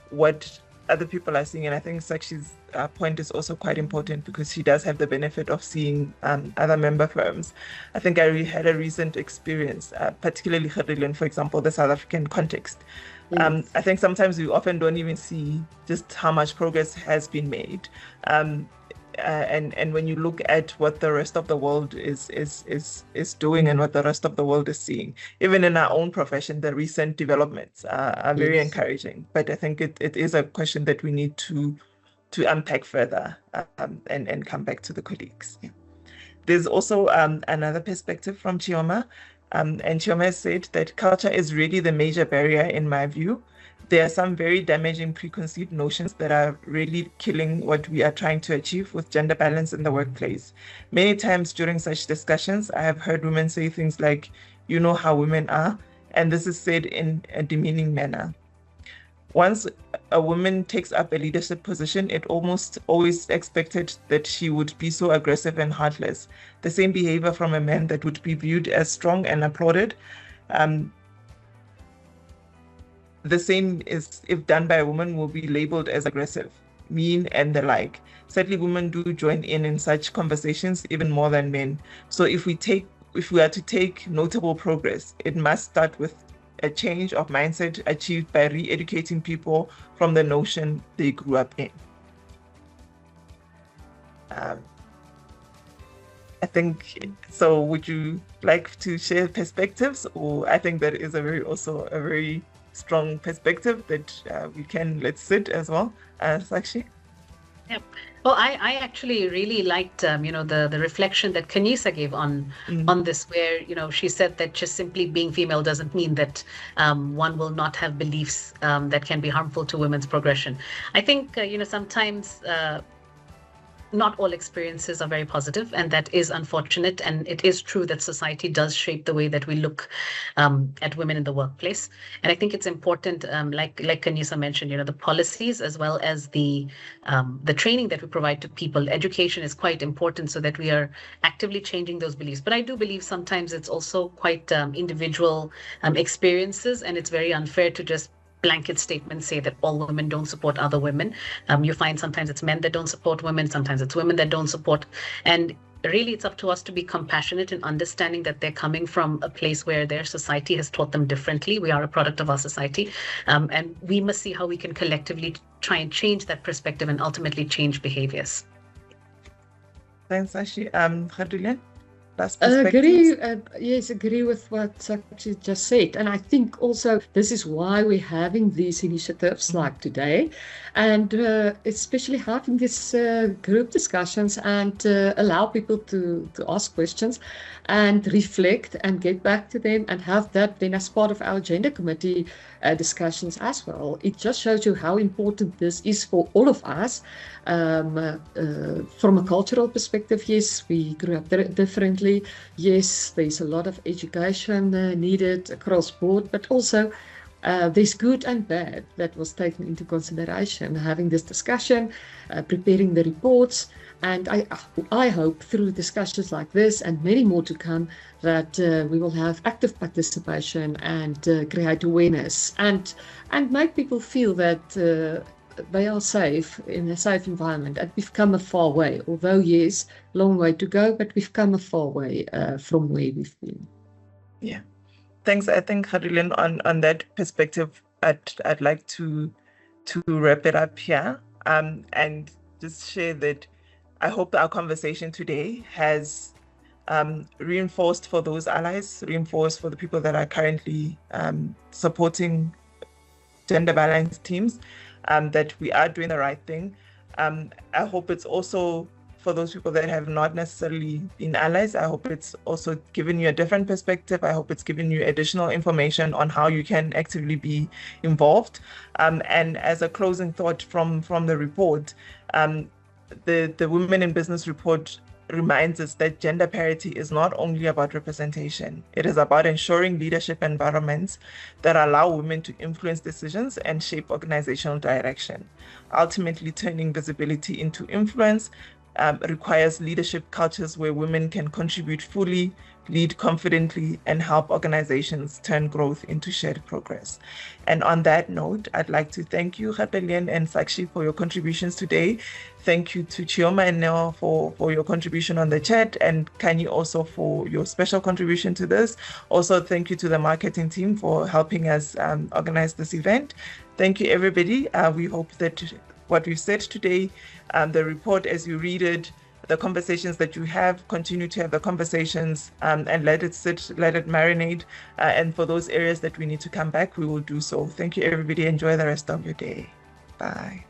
what other people are seeing. And I think Sakshi's point is also quite important because she does have the benefit of seeing other member firms. I think I had a recent experience, particularly Gerilyn, for example, the South African context. Yes. I think sometimes we often don't even see just how much progress has been made. And when you look at what the rest of the world is doing and what the rest of the world is seeing, even in our own profession, the recent developments are very encouraging. But I think it is a question that we need to unpack further and come back to the colleagues. Yeah. There's also another perspective from Chioma. And Chioma said that culture is really the major barrier in my view. There are some very damaging preconceived notions that are really killing what we are trying to achieve with gender balance in the workplace. Many times during such discussions, I have heard women say things like, "You know how women are," and this is said in a demeaning manner. Once a woman takes up a leadership position, it almost always expected that she would be so aggressive and heartless. The same behavior from a man that would be viewed as strong and applauded. The same is if done by a woman will be labeled as aggressive, mean, and the like. Sadly, women do join in such conversations even more than men. So if we are to take notable progress, it must start with a change of mindset achieved by re-educating people from the notion they grew up in. I think so. Would you like to share perspectives? Or I think that is a very strong perspective that we can let sit as well. Sakshi? Yeah. Well, I actually really liked, the reflection that Kanisa gave on this, where, she said that just simply being female doesn't mean that one will not have beliefs that can be harmful to women's progression. I think, sometimes not all experiences are very positive, and that is unfortunate. And it is true that society does shape the way that we look at women in the workplace. And I think it's important, like Kanisa mentioned, the policies as well as the training that we provide to people. Education is quite important so that we are actively changing those beliefs. But I do believe sometimes it's also quite individual experiences, and it's very unfair to just blanket statements say that all women don't support other women. You find sometimes it's men that don't support women, sometimes it's women that don't support. And really, it's up to us to be compassionate in understanding that they're coming from a place where their society has taught them differently. We are a product of our society. And we must see how we can collectively try and change that perspective and ultimately change behaviors. Thanks, Sashi. Khadija? Agree with what Sakshi just said. And I think also this is why we're having these initiatives like today, and especially having these group discussions and allow people to ask questions and reflect and get back to them and have that then as part of our gender committee discussions as well. It just shows you how important this is for all of us. From a cultural perspective, yes, we grew up differently. Yes, there's a lot of education needed across board, but also there's good and bad that was taken into consideration. Having this discussion, preparing the reports, and I hope through discussions like this and many more to come that we will have active participation and create awareness and make people feel that they are safe in a safe environment. And we've come a far way, although yes, long way to go, but we've come a far way from where we've been. Yeah, thanks. I think Khadija, on that perspective, I'd like to wrap it up here and just share that I hope our conversation today has reinforced for those allies, reinforced for the people that are currently supporting gender balance teams, that we are doing the right thing. I hope it's also for those people that have not necessarily been allies. I hope it's also given you a different perspective. I hope it's given you additional information on how you can actively be involved. And as a closing thought from the report, the Women in Business report reminds us that gender parity is not only about representation. It is about ensuring leadership environments that allow women to influence decisions and shape organizational direction. Ultimately, turning visibility into influence requires leadership cultures where women can contribute fully, lead confidently, and help organizations turn growth into shared progress. And on that note, I'd like to thank you, Khadija and Sakshi, for your contributions today. Thank you to Chioma and Neo for your contribution on the chat, and Kanye also for your special contribution to this. Also, thank you to the marketing team for helping us organize this event. Thank you, everybody. We hope that what we've said today, the report as you read it, the conversations that you have, continue to have the conversations and let it sit, let it marinate. And for those areas that we need to come back, we will do so. Thank you, everybody. Enjoy the rest of your day. Bye.